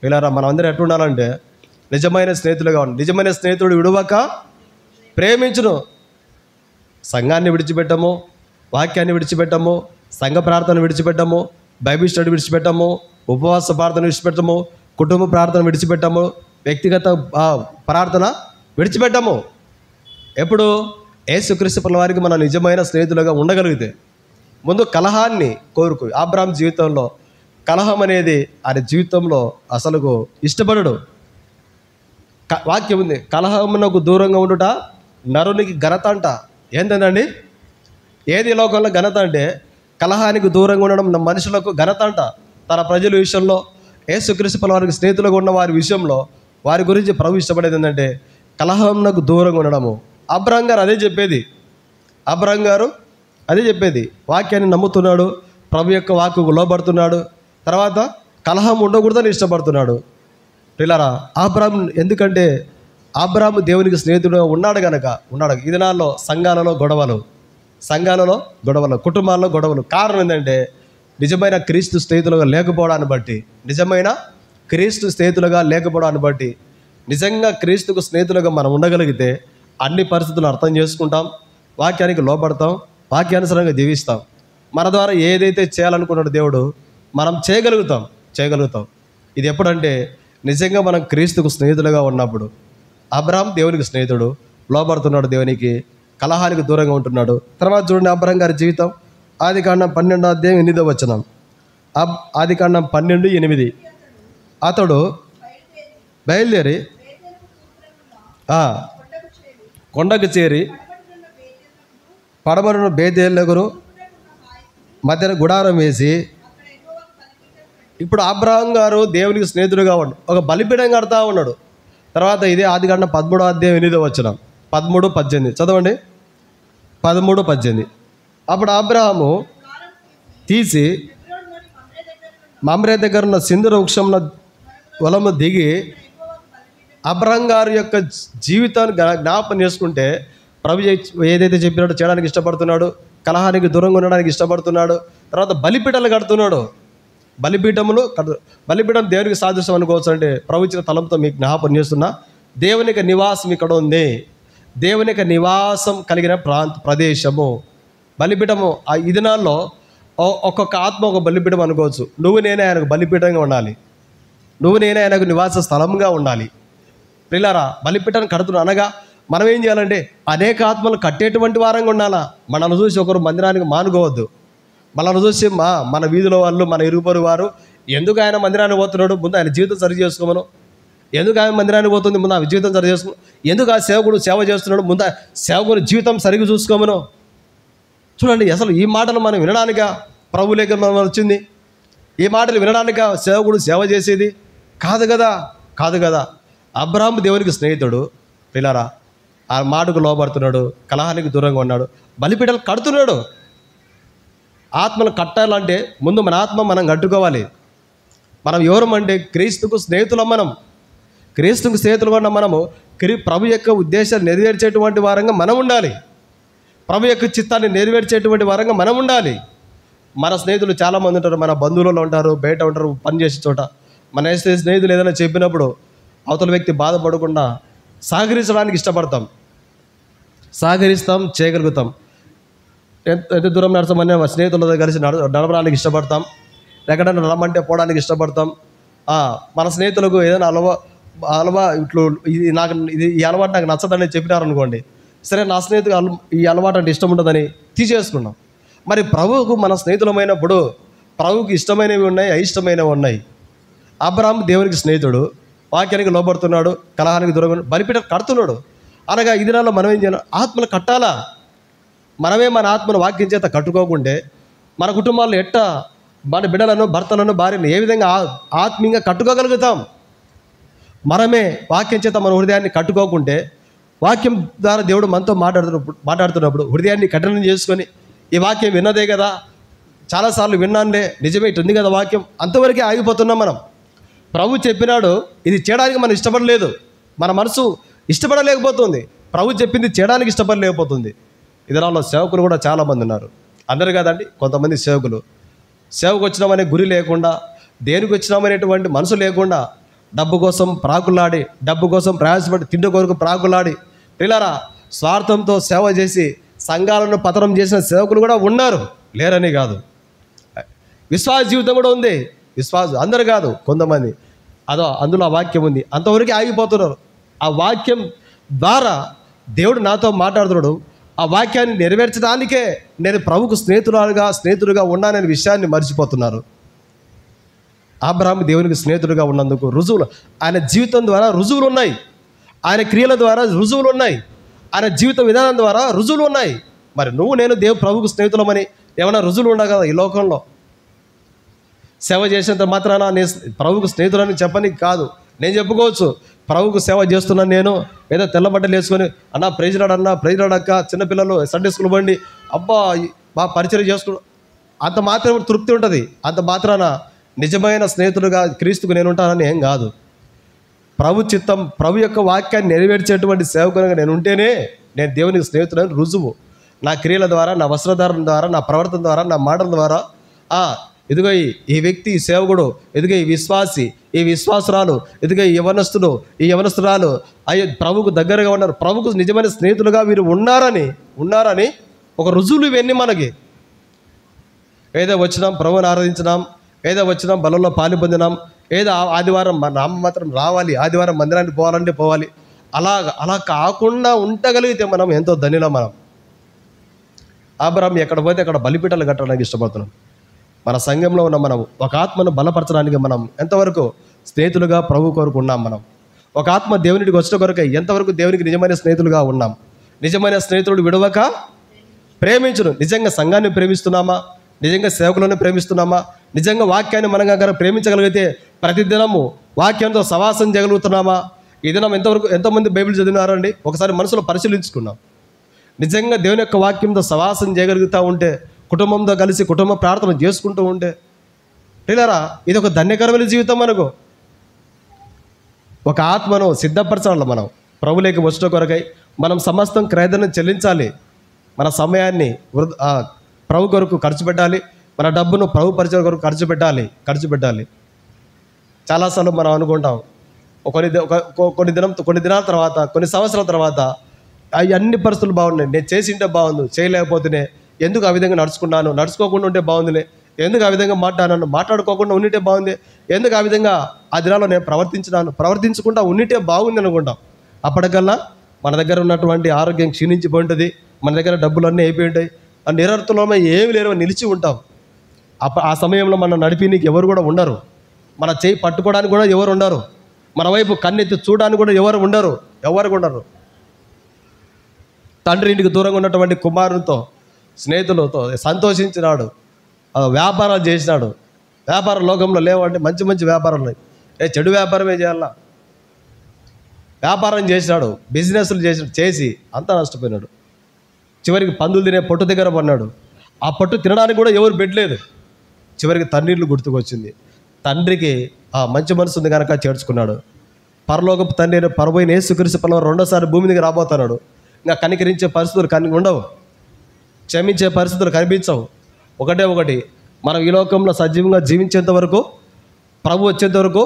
వీళ్ళారా మనం అందరూ ఎట్లా ఉండాలంటే నిజమైన స్నేహితులుగా ఉండి, నిజమైన స్నేహితుడు విడువక ప్రేమించును. సంఘాన్ని విడిచిపెట్టము, వాక్యాన్ని విడిచిపెట్టము, సంఘ ప్రార్థన విడిచిపెట్టము, బైబిల్ స్టడీ విడిచిపెట్టము, ఉపవాస ప్రార్థన విడిచిపెట్టము, కుటుంబ ప్రార్థన విడిచిపెట్టము, వ్యక్తిగత ప్రార్థన విడిచిపెట్టము. ఎప్పుడు యేసుక్రీస్తు పిల్లల వారికి మనం నిజమైన స్నేహితులుగా ఉండగలిగితే. ముందు కలహాన్ని కోరుకు. అబ్రాహాము జీవితంలో కలహం అనేది ఆయన జీవితంలో అసలుకు ఇష్టపడడు. వాక్యం ఉంది, కలహమునకు దూరంగా ఉండుట నరునికి ఘనత అంట. ఏంటండి? ఏది లోకంలో ఘనత అంటే కలహానికి దూరంగా ఉండడం మనుషులకు ఘనత అంట. తన ప్రజల విషయంలో, యేసుక్రీస్తు పిల్లల వారికి స్నేహితులుగా ఉన్న వారి విషయంలో వారి గురించి ప్రభు ఇష్టపడేది ఏంటంటే కలహంకు దూరంగా ఉండడము. అబ్రాహాము గారు అదే చెప్పేది. వాక్యాన్ని నమ్ముతున్నాడు, ప్రభు యొక్క వాక్కుకు లోబడుతున్నాడు, తర్వాత కలహం ఉండకూడదని ఇష్టపడుతున్నాడు. పిల్లరా అబ్రాహాము ఎందుకంటే అబ్రాహాము దేవునికి స్నేహితుడుగా ఉన్నాడు కనుక. ఈ దినాల్లో సంఘాలలో గొడవలు, కుటుంబాల్లో గొడవలు. కారణం ఏంటంటే నిజమైన క్రీస్తు స్నేహితులుగా లేకపోవడాన్ని బట్టి నిజంగా క్రీస్తుకు స్నేహితులుగా మనం ఉండగలిగితే అన్ని పరిస్థితులు అర్థం చేసుకుంటాం, వాక్యానికి లోపడతాం, వాక్యానుసారంగా జీవిస్తాం. మన ద్వారా ఏదైతే చేయాలనుకున్నాడో దేవుడు మనం చేయగలుగుతాం. ఇది ఎప్పుడంటే నిజంగా మనం క్రీస్తుకు స్నేహితులుగా ఉన్నప్పుడు. అబ్రాహాము దేవునికి స్నేహితుడు, లోబడుతున్నాడు దేవునికి, కలహానికి దూరంగా ఉంటున్నాడు. తర్వాత చూడండి అబ్రాహాము గారి జీవితం. ఆదికాండం 12వ అధ్యాయం 8వ వచనం. ఆదికాండం 12:8. అతడు బయలుదేరి కొండకు చేరి పడమరను బేతేలునకును మధ్యన గుడారం వేసి, ఇప్పుడు అబ్రహాం గారు దేవునికి స్నేహితుడుగా ఉన్నాడు, ఒక బలిపీఠం కడతా ఉన్నాడు. తర్వాత ఇదే ఆదికాండం 13వ అధ్యాయం 8వ వచనం, 13-18 చదవండి. 13-18. అప్పుడు అబ్రహాము తీసి మమ్రే దగ్గర ఉన్న సింధూర వృక్షంలో వలము దిగి, అబ్రహాం గారి యొక్క జీవితాన్ని జ్ఞాపకం చేసుకుంటే ప్రభు ఏదైతే చెప్పినాడో చేయడానికి ఇష్టపడుతున్నాడు, కలహానికి దూరంగా ఉండడానికి ఇష్టపడుతున్నాడు. తర్వాత బలిపీఠాలు కడుతున్నాడు. బలిపీఠం దేవునికి సాదృశ్యం అనుకోవచ్చు. అంటే ప్రభు ఇచ్చిన తలంతో మీకు జ్ఞాపకం చేస్తున్నా, దేవుని యొక్క నివాసం ఇక్కడ ఉంది. దేవుని యొక్క నివాసం కలిగిన ప్రదేశము బలిపీఠము. ఈ దినాల్లో ఒక్కొక్క ఆత్మ ఒక బలిపీఠం అనుకోవచ్చు. నువ్వు నేనే ఆయనకు బలిపీఠంగా ఉండాలి, నువ్వు నేనే ఆయనకు నివాస స్థలంగా ఉండాలి. ప్రియులారా, బలిపీఠాన్ని కడుతున్నాం అనగా మనం ఏం చేయాలంటే అనేక ఆత్మలు కట్టేటువంటి వారంగా ఉండాలా. మనల్ని చూసి ఒకరు మందిరానికి మానుకోవద్దు. మనల్ని చూసి మన వీధిలో వాళ్ళు, మన ఇరుపరు వారు ఎందుకు ఆయన మందిరానికి పోతున్నాడు, ముందు ఆయన జీవితం సరి చేసుకోమను. ఎందుకు ఆయన మందిరానికి పోతుంది, ముందు ఆ జీవితం సరి చేసుకో. ఎందుకు ఆ సేవకుడు సేవ చేస్తున్నాడు, ముందు ఆ సేవకుడు జీవితం సరిగ్గా చూసుకోమను. చూడండి, అసలు ఈ మాటలు మనం వినడానిక ప్రభు లేఖ మనం వచ్చింది? ఈ మాటలు వినడానిక సేవకుడు సేవ చేసేది? కాదు కదా. అబ్రహాము దేవునికి స్నేహితుడు. పిల్లరా, ఆ మాటకు లోబడుతున్నాడు, కలహానికి దూరంగా ఉన్నాడు, బలిపీఠాలు కడుతున్నాడు. ఆత్మలు కట్టాలంటే ముందు మన ఆత్మ మనం కట్టుకోవాలి. మనం ఎవరమంటే క్రీస్తుకు స్నేహితులం. క్రీస్తుకు స్నేహితులుగా ఉన్న మనము ప్రభు యొక్క ఉద్దేశాన్ని నెరవేర్చేటువంటి వారంగా మనం ఉండాలి. ప్రభు యొక్క చిత్తాన్ని నెరవేర్చేటువంటి వారంగా మనం ఉండాలి. మన స్నేహితులు చాలామంది ఉంటారు, మన బంధువులలో ఉంటారు, బయట ఉంటారు, పనిచేసే చోట. మన స్నేహితులు ఏదైనా చెప్పినప్పుడు అవతల వ్యక్తి బాధపడకుండా సహకరించడానికి సహకరిస్తాం, చేయగలుగుతాం. ఎంత దూరం నడతామని మా స్నేహితులతో కలిసి నడవడానికి ఇష్టపడతాం, ఎక్కడైనా రమ్మంటే పోవడానికి ఇష్టపడతాం. మన స్నేహితులకు ఏదైనా ఇట్లు ఈ అలవాటు నాకు నచ్చదని చెప్పినారనుకోండి, సరే నా స్నేహితులు ఈ అలవాటు అంటే ఇష్టం ఉంటుందని తీసేసుకున్నాం. మరి ప్రభువుకు మన స్నేహితులమైనప్పుడు ప్రభువుకి ఇష్టమైనవి ఉన్నాయి, అయిష్టమైనవి ఉన్నాయి. అబ్రహాము దేవునికి స్నేహితుడు, వాక్యానికి లోబడుతున్నాడు, కలహానికి దూరంగా బలిపీఠం కడుతున్నాడు. అనగా ఈ దినాల్లో మనం ఏం చేయాలి? ఆత్మలు కట్టాలా. మనమే మన ఆత్మను వాక్యం చేత కట్టుకోకుంటే మన కుటుంబాల్లో మన బిడ్డలను, భర్తలను, భార్యను ఏ విధంగా ఆత్మీయంగా కట్టుకోగలుగుతాం? మనమే వాక్యం చేత మన హృదయాన్ని కట్టుకోకుంటే, వాక్యం ద్వారా దేవుడు మనతో మాట్లాడుతున్నప్పుడు హృదయాన్ని కఠినం చేసుకొని, ఈ వాక్యం విన్నదే కదా, చాలాసార్లు విన్నానులే, నిజమే ఇటుంది కదా వాక్యం, అంతవరకే ఆగిపోతున్నాం మనం. ప్రభు చెప్పినాడు, ఇది చేయడానికి మనం ఇష్టపడలేదు, మన మనసు ఇష్టపడలేకపోతుంది. ప్రభు చెప్పింది చేయడానికి ఇష్టపడలేకపోతుంది. ఇదిలో సేవకులు కూడా చాలామంది ఉన్నారు. అందరు కాదండి, కొంతమంది సేవకు వచ్చినామనే గురి లేకుండా, దేనికి వచ్చినామనేటువంటి మనసు లేకుండా, డబ్బు కోసం ప్రాకులాడి, డబ్బు కోసం ప్రయాసపడి, తిండి కొరకు ప్రాకులాడి, పిల్లరా స్వార్థంతో సేవ చేసి సంఘాలను పతనం చేసిన సేవకులు కూడా ఉన్నారు, లేరని కాదు. విశ్వాస జీవితం కూడా ఉంది. అందరు కాదు, కొంతమంది. అందులో ఆ వాక్యం ఉంది, అంతవరకు ఆగిపోతున్నారు. ఆ వాక్యం ద్వారా దేవుడు నాతో మాట్లాడుతున్నాడు. ఆ వాక్యాన్ని నెరవేర్చడానికే నేను ప్రభుకు స్నేహితుడుగా ఉన్నాననే విషయాన్ని మర్చిపోతున్నారు. అబ్రహాము దేవునికి స్నేహితుడిగా ఉన్నందుకు రుజువులు, ఆయన జీవితం ద్వారా రుజువులు ఉన్నాయి, ఆయన క్రియల ద్వారా రుజువులు ఉన్నాయి, ఆయన జీవిత విధానం ద్వారా రుజువులు ఉన్నాయి. మరి నేను ప్రభుకు స్నేహితులమని ఏమైనా రుజువులు ఉండవు కదా ఈ లోకంలో? సేవ చేసినంత మాత్రాన నేను ప్రభుకు స్నేహితులని చెప్పని కాదు. నేను చెప్పుకోవచ్చు, ప్రభుకు సేవ చేస్తున్నాను నేను, ఏదో తెల్లబట్టలు వేసుకొని ప్రైజ్లాడక్క, చిన్నపిల్లలు సండే స్కూల్ బండి బాగా పరిచయం చేసుకున్నాను, అంత మాత్రం తృప్తి ఉంటుంది. అంత మాత్రాన నిజమైన స్నేహితుడుగా క్రీస్తుకు నేను ఉంటానని ఏం కాదు. ప్రభు యొక్క వాక్యాన్ని నెరవేర్చేటువంటి సేవకునిగా నేను ఉంటేనే నేను దేవునికి స్నేహితుడని రుజువు. నా క్రియల ద్వారా, నా వస్త్రధారణ ద్వారా, నా ప్రవర్తన ద్వారా, నా మాటల ద్వారా, ఇదిగో ఈ వ్యక్తి, ఈ సేవకుడు, ఇదిగో ఈ విశ్వాసి, ఈ విశ్వాసురాలు, ఇదిగో ఈ యవనస్తురాలు ప్రభుకు దగ్గరగా ఉన్నారు, ప్రభుకు నిజమైన స్నేహితులుగా వీరు ఉన్నారని ఒక రుజువులు ఇవన్నీ మనకి. ఏదో వచ్చినాం, ప్రభువుని ఆరాధించినాం, ఏదో వచ్చినాం, బలంలో పాలు పొందినాం, ఏదో ఆదివారం నామ మాత్రం రావాలి, ఆదివారం మందిరానికి పోవాలంటే పోవాలి, అలా కాకుండా ఉండగలిగితే మనం ఎంతో ధన్యులం. అబ్రహాము ఎక్కడ పోతే అక్కడ బలిపీఠాలు కట్టడానికి ఇష్టపడుతున్నాం. మన సంఘంలో ఉన్న మనం ఒక ఆత్మను బలపరచడానికి మనం ఎంతవరకు స్నేహితులుగా ప్రభు కొరకు ఉన్నాం? మనం ఒక ఆత్మ దేవునికి వచ్చిన కొరకై ఎంతవరకు దేవునికి నిజమైన స్నేహితులుగా ఉన్నాం? నిజమైన స్నేహితుడు విడవక ప్రేమించును. నిజంగా సంఘాన్ని ప్రేమిస్తున్నామా? నిజంగా సేవకులను ప్రేమిస్తున్నామా? నిజంగా వాక్యాన్ని మనం కనుక ప్రేమించగలిగితే ప్రతిదినము వాక్యంతో సవాసం చేయగలుగుతున్నామా? ఈ దినం ఎంతమంది బైబిల్ చదివినారండి? ఒకసారి మనసులో పరిశీలించుకున్నాం. నిజంగా దేవుని యొక్క వాక్యంతో సవాసం చేయగలుగుతూ ఉంటే, కుటుంబంతో కలిసి కుటుంబ ప్రార్థన చేసుకుంటూ ఉంటే, పిల్లరా ఇది ఒక ధన్యకరమైన జీవితం. మనకు ఒక ఆత్మను సిద్ధపరచాలి. మనం ప్రభువులోకి వచ్చట కొరకై మనం సమస్తం క్రయధనం చెల్లించాలి. మన సమయాన్ని ప్రభు కొరకు ఖర్చు పెట్టాలి. మన డబ్బును ప్రభు పరిచయం కొరకు ఖర్చు పెట్టాలి. చాలాసార్లు మనం అనుకుంటాం, కొన్ని దినాల తర్వాత, కొన్ని సంవత్సరాల తర్వాత అవి అన్ని పరిస్థితులు బాగున్నాయి, నేను చేసింటే బాగుంది, చేయలేకపోతేనే, ఎందుకు ఆ విధంగా నడుచుకున్నాను, నడుచుకోకుండా ఉంటే బాగుందిలే, ఎందుకు ఆ విధంగా మాట్లాడుకోకుండా ఉండితే బాగుంది, ఎందుకు ఆ విధంగా ఆ దినాల్లో నేను ప్రవర్తించకుండా ఉండితే బాగుంది అనుకుంటాం. అప్పటికల్లా మన దగ్గర ఉన్నటువంటి ఆరోగ్యం క్షీణించిపోయి ఉంటుంది, మన దగ్గర డబ్బులన్నీ అయిపోయి ఉంటాయి, ఆ నిరర్థంలో ఏమి లేరు నిలిచి ఉంటాం. ఆ సమయంలో మనం నడిపినీకి ఎవరు కూడా ఉండరు, మన చేయి పట్టుకోవడానికి కూడా ఎవరు ఉండరు, మన వైపు కన్నెత్తి చూడడానికి కూడా ఎవరు ఉండరు. తండ్రి ఇంటికి దూరంగా ఉన్నటువంటి కుమారునితో, స్నేహితులతో సంతోషించినాడు, వ్యాపారాలు చేసినాడు. వ్యాపార లోకంలో లేవంటే మంచి మంచి వ్యాపారాలు ఉన్నాయి, చెడు వ్యాపారమే చేయాలా. వ్యాపారం చేసినాడు, బిజినెస్లు చేసి అంతా నష్టపోయినాడు. చివరికి పందులు తినే పొట్టు దగ్గర పడినాడు. ఆ పొట్టు తినడానికి కూడా ఎవరు పెట్టలేదు. చివరికి తన్నీళ్ళు గుర్తుకొచ్చింది. తండ్రికి ఆ మంచి మనసు ఉంది కనుక చేర్చుకున్నాడు. పరలోకపు తండ్రి పరబోయిన యేసుక్రీస్తు పరలోకం రెండోసారి భూమి మీద రాబోతున్నాడు. ఇంకా కనికరించే పరిస్థితులు ఉండవు, క్షమించే పరిస్థితులు కనిపించవు. ఒకటి మనం ఈ లోకంలో సజీవంగా జీవించేంత వరకు, ప్రభు వచ్చేంత వరకు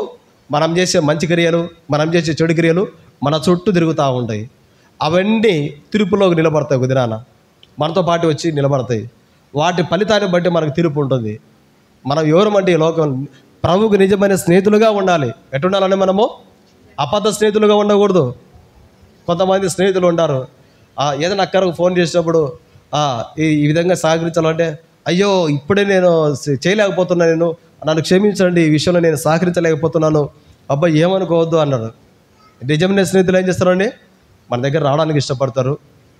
మనం చేసే మంచి క్రియలు, మనం చేసే చెడు క్రియలు మన చుట్టూ తిరుగుతూ ఉంటాయి. అవన్నీ తీర్పులోకి నిలబడతాయి. ఒక దినాన మనతో పాటు వచ్చి నిలబడతాయి. వాటి ఫలితాన్ని బట్టి మనకు తీర్పు ఉంటుంది. మనం ఎవరమంటే ఈ లోకం ప్రభువుకు నిజమైన స్నేహితులుగా ఉండాలి. ఎట్టుండాలని మనము అబద్ధ స్నేహితులుగా ఉండకూడదు. కొంతమంది స్నేహితులు ఉంటారు, ఏదైనా అక్కరకు ఫోన్ చేసినప్పుడు ఈ విధంగా సహకరించాలంటే, అయ్యో ఇప్పుడే నేను చేయలేకపోతున్నాను, నన్ను క్షమించండి, ఈ విషయంలో నేను సహకరించలేకపోతున్నాను, అబ్బాయి ఏమనుకోవద్దు అన్నారు. నిజమైన స్నేహితులు ఏం చేస్తారండి? మన దగ్గర రావడానికి ఇష్టపడతారు,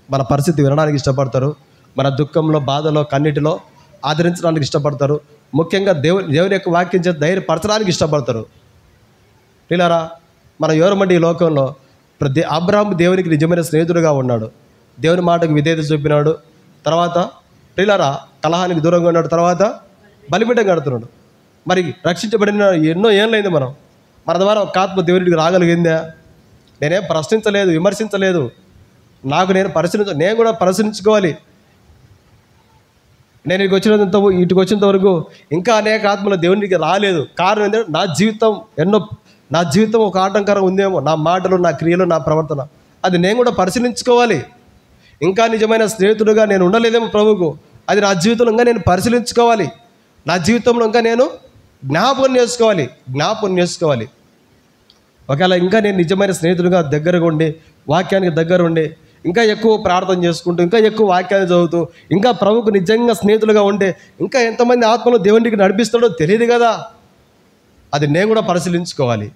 మన పరిస్థితి వినడానికి ఇష్టపడతారు, మన దుఃఖంలో, బాధలో, కన్నిటిలో ఆదరించడానికి ఇష్టపడతారు. ముఖ్యంగా దేవుని యొక్క వాక్యం చేత ధైర్యపరచడానికి ఇష్టపడతారు. పిల్లరా, మనం ఎవరమంటే ఈ లోకంలో అబ్రహాము దేవునికి నిజమైన స్నేహితుడుగా ఉన్నాడు. దేవుని మాటకు విధేయత చూపినాడు. తర్వాత పిల్లరా కలహానికి దూరంగా ఉన్నాడు. తర్వాత బలిపీఠం కడుతున్నాడు. మరి రక్షించబడిన ఎన్నో ఏళ్ళైంది మన ద్వారా ఒక ఆత్మ దేవునికి రాగలిగిందా? నేనేం ప్రశ్నించలేదు, విమర్శించలేదు. నేను కూడా పరిశీలించుకోవాలి. నేను ఇటుకు వచ్చినంత వరకు ఇంకా అనేక ఆత్మలు దేవునికి రాలేదు. కారణం ఏంటంటే నా జీవితం ఒక ఆటంకరం ఉందేమో, నా మాటలు, నా క్రియలు, నా ప్రవర్తన, అది నేను కూడా పరిశీలించుకోవాలి. ఇంకా నిజమైన స్నేహితుడుగా నేను ఉండలేదేమో ప్రభువుకు, అది నా జీవితంలో ఇంకా నేను పరిశీలించుకోవాలి. నా జీవితంలో ఇంకా నేను జ్ఞాపకం చేసుకోవాలి. ఒకవేళ ఇంకా నేను నిజమైన స్నేహితుడిగా దగ్గరగా ఉండి, వాక్యానికి దగ్గర ఉండి, ఇంకా ఎక్కువ ప్రార్థన చేసుకుంటూ, ఇంకా ఎక్కువ వాక్యాన్ని చదువుతూ, ఇంకా ప్రభువుకు నిజంగా స్నేహితులుగా ఉంటే ఇంకా ఎంతమంది ఆత్మలు దేవునికి నడిపిస్తాడో తెలియదు కదా. అది నేను కూడా పరిశీలించుకోవాలి.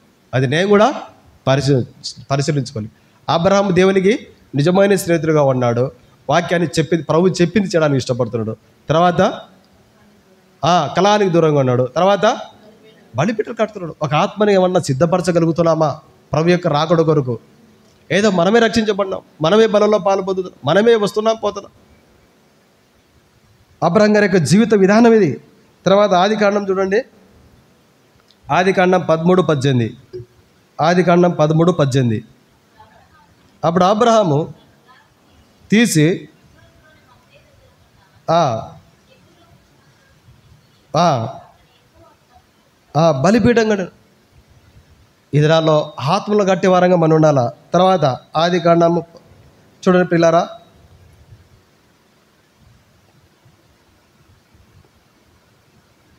అబ్రహాము దేవునికి నిజమైన స్నేహితులుగా ఉన్నాడు. వాక్యాన్ని ప్రభు చెప్పింది చేయడానికి ఇష్టపడుతున్నాడు. తర్వాత కలహానికి దూరంగా ఉన్నాడు. తర్వాత బలిపీఠలు కడుతున్నాడు. ఒక ఆత్మని ఏమన్నా సిద్ధపరచగలుగుతున్నామా ప్రభు యొక్క రాకడ కొరకు? ఏదో మనమే రక్షించబడినాం, మనమే బలంలో పాల్పొందుతున్నాం, మనమే వస్తున్నాం పోతున్నాం. అబ్రహాం గారి యొక్క జీవిత విధానం ఇది. తర్వాత ఆదికాండం చూడండి, ఆదికాండం 13:18. అప్పుడు అబ్రహాము తీసి బలిపీఠం కట్టాడు. ఇదిరాల్లో ఆత్మలు గట్టి వారంగా మనం ఉండాలా. తర్వాత ఆదికాండము చూడండి పిల్లారా,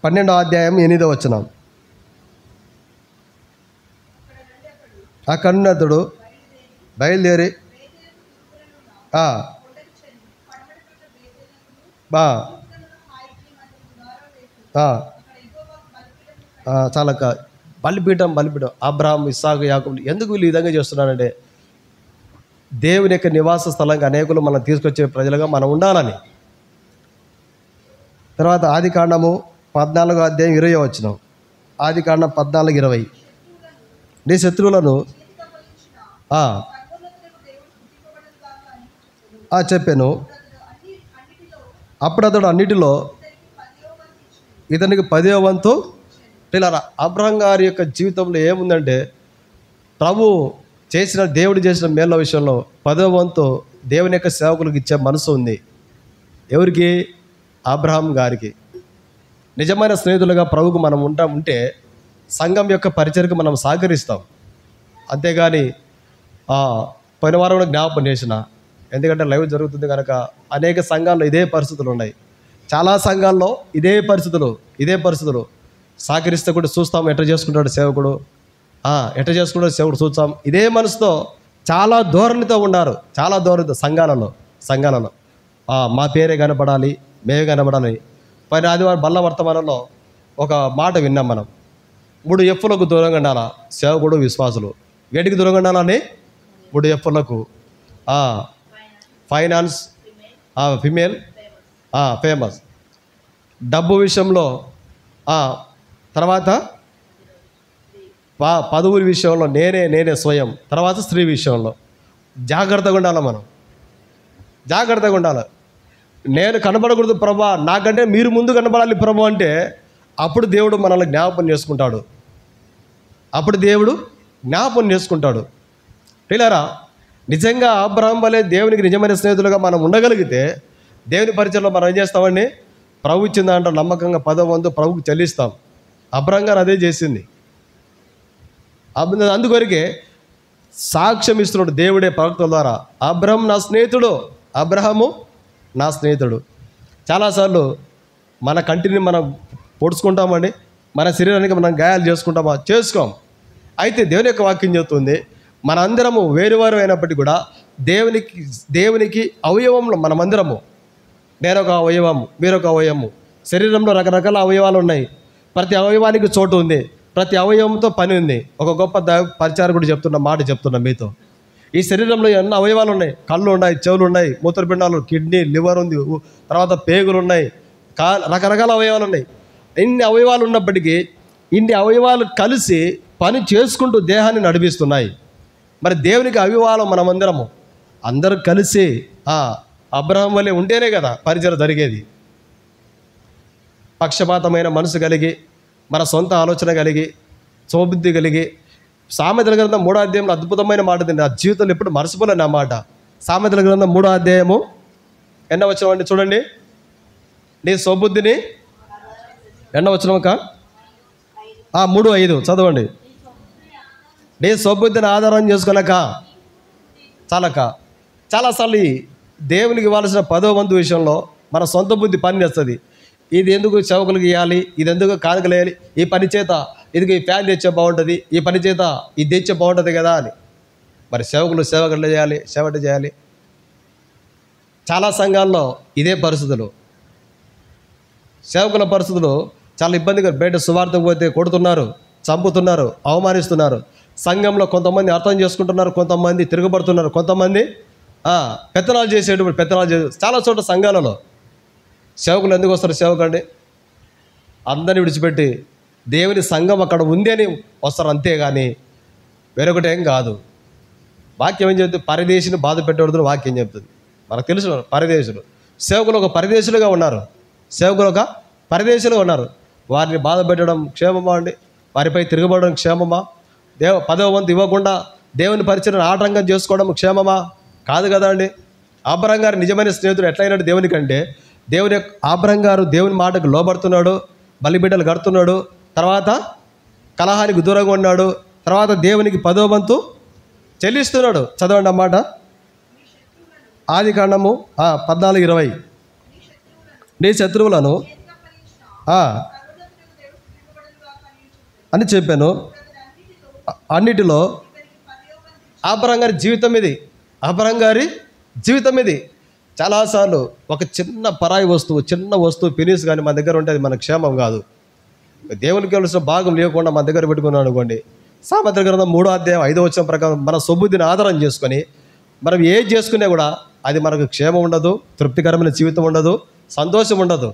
12వ అధ్యాయం 8వ వచనం. ఆ కన్నునతుడు బయలుదేరి చాలా బలిపీఠం. అబ్రహాం, ఇస్సాకు, యాకోబు ఎందుకు వీళ్ళు ఈ విధంగా చేస్తున్నారంటే, దేవుని యొక్క నివాస స్థలంగా అనేకులు మనం తీసుకొచ్చే ప్రజలుగా మనం ఉండాలని. తర్వాత ఆది కాండము 14వ అధ్యాయం 20వ వచనం. ఆది కాండం 14:20. నీ శత్రువులను చెప్పాను. అప్పుడు అతడు అన్నిటిలో ఇతనికి 10వ వంతు. పిల్లరా, అబ్రహాం గారి యొక్క జీవితంలో ఏముందంటే ప్రభు దేవుడు చేసిన మేళ్ళ విషయంలో 10వ వంతు దేవుని యొక్క సేవకులకు ఇచ్చే మనసు ఉంది. ఎవరికి? అబ్రహాం గారికి. నిజమైన స్నేహితులుగా ప్రభుకు మనం ఉంటే సంఘం యొక్క పరిచర్యకు మనం సహకరిస్తాం. అంతేగాని పోయిన వారంలో జ్ఞాపకం చేసిన, ఎందుకంటే లైవ్ జరుగుతుంది కనుక అనేక సంఘాల్లో ఇదే పరిస్థితులు ఉన్నాయి. చాలా సంఘాల్లో ఇదే పరిస్థితులు సహకరిస్తే కూడా చూస్తాం ఎట్లా చేసుకుంటాడు సేవకుడు, చూస్తాం. ఇదే మనసుతో చాలా ధోరణితో ఉన్నారు, సంఘాలలో మా పేరే కనపడాలి, మేమే కనపడాలి. పైన ఆదివారం బల్ల వర్తమానంలో ఒక మాట విన్నాం మనం. 3 ఎఫ్లకు దూరంగా ఉండాలా సేవకుడు, విశ్వాసులు. వేటికి దూరంగా ఉండాలని? 3 ఎఫ్లకు. Finance, female, famous. డబ్బు విషయంలో, తర్వాత పదవుల విషయంలో నేనే స్వయం, తర్వాత స్త్రీ విషయంలో జాగ్రత్తగా ఉండాలి. నేను కనబడకూడదు ప్రభా, నాకంటే మీరు ముందు కనబడాలి ప్రభు అంటే అప్పుడు దేవుడు మనల్ని జ్ఞాపకం చేసుకుంటాడు. పిల్లరా, నిజంగా అబ్రహాం వలె దేవునికి నిజమైన స్నేహితులుగా మనం ఉండగలిగితే దేవుని పరిచయంలో మనం ఏం చేస్తామండి? ప్రభు ఇచ్చిన దాంట్లో నమ్మకంగా 10వ వంతు ప్రభుకు చెల్లిస్తాం. అబ్రహాం గారు అదే చేసింది. అందుకొరికే సాక్ష్యం ఇస్తున్నాడు దేవుడే ప్రవక్తల ద్వారా. అబ్రహాము నా స్నేహితుడు. చాలాసార్లు మన కంటిని మనం పొడుచుకుంటామండి, మన శరీరానికి మనం గాయాలు చేసుకోం. అయితే దేవుని యొక్క వాక్యం చెబుతుంది, మనందరము వేరువారు అయినప్పటికీ కూడా దేవునికి అవయవంలో మనమందరము, నేనొక అవయవము, మీరొక అవయవము. శరీరంలో రకరకాల అవయవాలు ఉన్నాయి. ప్రతి అవయవానికి చోటు ఉంది, ప్రతి అవయవంతో పని ఉంది. ఒక గొప్ప పరిచారకుడు చెప్తున్న మీతో, ఈ శరీరంలో ఎన్నో అవయవాలు ఉన్నాయి. కళ్ళు ఉన్నాయి, చెవులు ఉన్నాయి, మూత్రపిండాలు, కిడ్నీ, లివర్ ఉంది, తర్వాత పేగులు ఉన్నాయి, రకరకాల అవయవాలు ఉన్నాయి. ఇన్ని అవయవాలు ఉన్నప్పటికీ ఇన్ని అవయవాలు కలిసి పని చేసుకుంటూ దేహాన్ని నడిపిస్తున్నాయి. మరి దేవునికి అవయవాలు మనమందరము అందరూ కలిసి అబ్రహాం వలె ఉంటేనే కదా పరిచయం జరిగేది. పక్షపాతమైన మనసు కలిగి, మన సొంత ఆలోచన కలిగి, సోబుద్ధి కలిగి. సామెతల గ్రంథం 3వ అధ్యాయంలో అద్భుతమైన మాట ఉంది, నా జీవితంలో ఎప్పుడు మరచిపోలేను ఆ మాట. సామెతల గ్రంథం 3వ అధ్యాయము ఎన్న వచనం చూడండి. నీ సోబుద్ధిని ఎన్న వచనమక 3:5 చదవండి. నీ సోబుద్ధిని ఆధారం చేసుకోలేక చాలాసార్లు దేవునికి ఇవ్వాల్సిన 10వ వంతు విషయంలో మన సొంత బుద్ధి పని చేస్తుంది. ఇది ఎందుకు సేవకులకు ఇవ్వాలి, ఇది ఎందుకు కానుకలేయాలి, ఈ పని చేత ఇదిగో ఈ ఫ్యాన్ తెచ్చే బాగుంటుంది, ఈ పని చేత ఇది తెచ్చే బాగుంటుంది కదా అని. మరి సేవకులు సేవ చేయాలి. చాలా సంఘాల్లో ఇదే పరిస్థితులు, సేవకుల పరిస్థితులు చాలా ఇబ్బందిగా. బయట సువార్తకు పోతే కొడుతున్నారు, చంపుతున్నారు, అవమానిస్తున్నారు. సంఘంలో కొంతమంది అర్థం చేసుకుంటున్నారు, కొంతమంది తిరగబడుతున్నారు, కొంతమంది పెత్తనాలు చేసేటువంటి చాలా చోట్ల సంఘాలలో. సేవకులు ఎందుకు వస్తారు? సేవకండి అందరిని విడిచిపెట్టి దేవుని సంఘం అక్కడ ఉంది అని వస్తారు, అంతేగాని వేరొకటి ఏం కాదు. వాక్యం ఏం చెప్తుంది? పరదేశిని బాధ పెట్టకూడదు వాక్యం చెప్తుంది. మనకు తెలుసు పరదేశులు, సేవకులు ఒక పరదేశులుగా ఉన్నారు. వారిని బాధ పెట్టడం క్షేమమా అండి? వారిపై తిరగబడడం క్షేమమా? 10వ వంతు ఇవ్వకుండా దేవుని పరిచయం ఆటంకం చేసుకోవడం క్షేమమా? కాదు కదా అండి. అబ్రహాం గారు నిజమైన స్నేహితుడు ఎట్లయినాడు దేవునికంటే, అబ్రహాం గారు దేవుని మాటకు లోబడుతున్నాడు, బలిబిడ్డలు కడుతున్నాడు, తర్వాత కలహానికి దూరంగా ఉన్నాడు, తర్వాత దేవునికి 10వ వంతు చెల్లిస్తున్నాడు. చదవండి అన్నమాట. ఆది కాండము 14:20. నీ శత్రువులను అని చెప్పాను. అన్నిటిలో అబ్రహాం గారి జీవితం ఇది. చాలాసార్లు ఒక చిన్న పరాయి వస్తువు, చిన్న వస్తువు పినిస్ కానీ మన దగ్గర ఉంటే అది మన క్షేమం కాదు. దేవునికి కలిసిన భాగం లేకుండా మన దగ్గర పెట్టుకున్నాం అనుకోండి, సామెతల గ్రంథం 3వ అధ్యాయం 5వ వచనం ప్రకారం మన సొబుద్ధిని ఆధారం చేసుకొని మనం ఏది చేసుకునే కూడా అది మనకు క్షేమం ఉండదు, తృప్తికరమైన జీవితం ఉండదు, సంతోషం ఉండదు.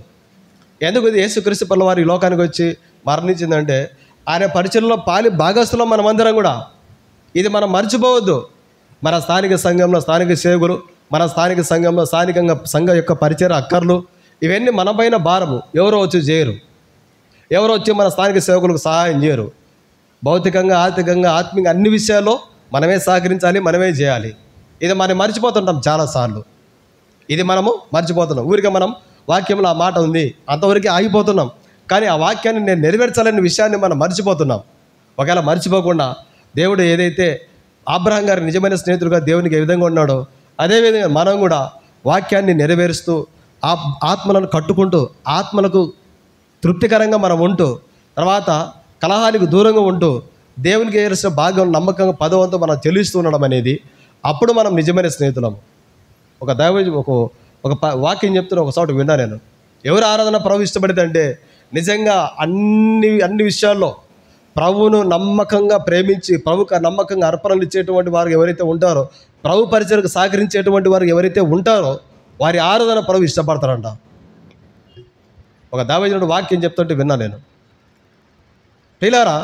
ఎందుకు ఇది యేసుక్రీస్తు పల్ల వారు ఈ లోకానికి వచ్చి మరణించిందంటే ఆయన పరిచయంలో భాగస్థులం మనమందరం కూడా. ఇది మనం మర్చిపోవద్దు. మన స్థానిక సంఘంలో స్థానిక సేవకులు, మన స్థానిక సంఘంలో స్థానికంగా సంఘం యొక్క పరిచయ అక్కర్లు ఇవన్నీ మన పైన భారము. ఎవరో వచ్చి చేయరు, ఎవరో వచ్చి మన స్థానిక సేవకులకు సహాయం చేయరు. భౌతికంగా, ఆర్థికంగా, ఆత్మీయంగా అన్ని విషయాల్లో మనమే సహకరించాలి, మనమే చేయాలి. ఇది మనం మర్చిపోతుంటాం చాలాసార్లు. ఇది మనము మర్చిపోతున్నాం. ఊరికే మనం వాక్యంలో ఆ మాట ఉంది అంతవరకు ఆగిపోతున్నాం. కానీ ఆ వాక్యాన్ని నేను నెరవేర్చాలనే విషయాన్ని మనం మర్చిపోతున్నాం. ఒకవేళ మర్చిపోకుండా దేవుడు ఏదైతే అబ్రహాం గారి నిజమైన స్నేహితుడుగా దేవునికి ఏ విధంగా ఉన్నాడో అదేవిధంగా మనం కూడా వాక్యాన్ని నెరవేరుస్తూ ఆత్మలను కట్టుకుంటూ ఆత్మలకు తృప్తికరంగా మనం ఉంటూ తర్వాత కలహానికి దూరంగా ఉంటూ దేవునికి ఏర్చిన భాగం నమ్మకంగా పదవంతో మనం చెల్లిస్తూ ఉండడం అనేది అప్పుడు మనం నిజమైన స్నేహితులం. ఒక వాక్యం చెప్తున్న ఒక చోట విన్నా నేను. ఎవరు ఆరాధన ప్రభు ఇష్టపడితే అంటే నిజంగా అన్ని విషయాల్లో ప్రభువును నమ్మకంగా ప్రేమించి ప్రభుకు నమ్మకంగా అర్పణలు ఇచ్చేటువంటి వారు ఎవరైతే ఉంటారో, ప్రభు పరిచయకు సహకరించేటువంటి వారు ఎవరైతే ఉంటారో వారి ఆరాధన ప్రభు ఇష్టపడతారంట. ఒక దైవజనుడు వాక్యం చెప్తుంటే విన్నా నేను. ప్రియులారా,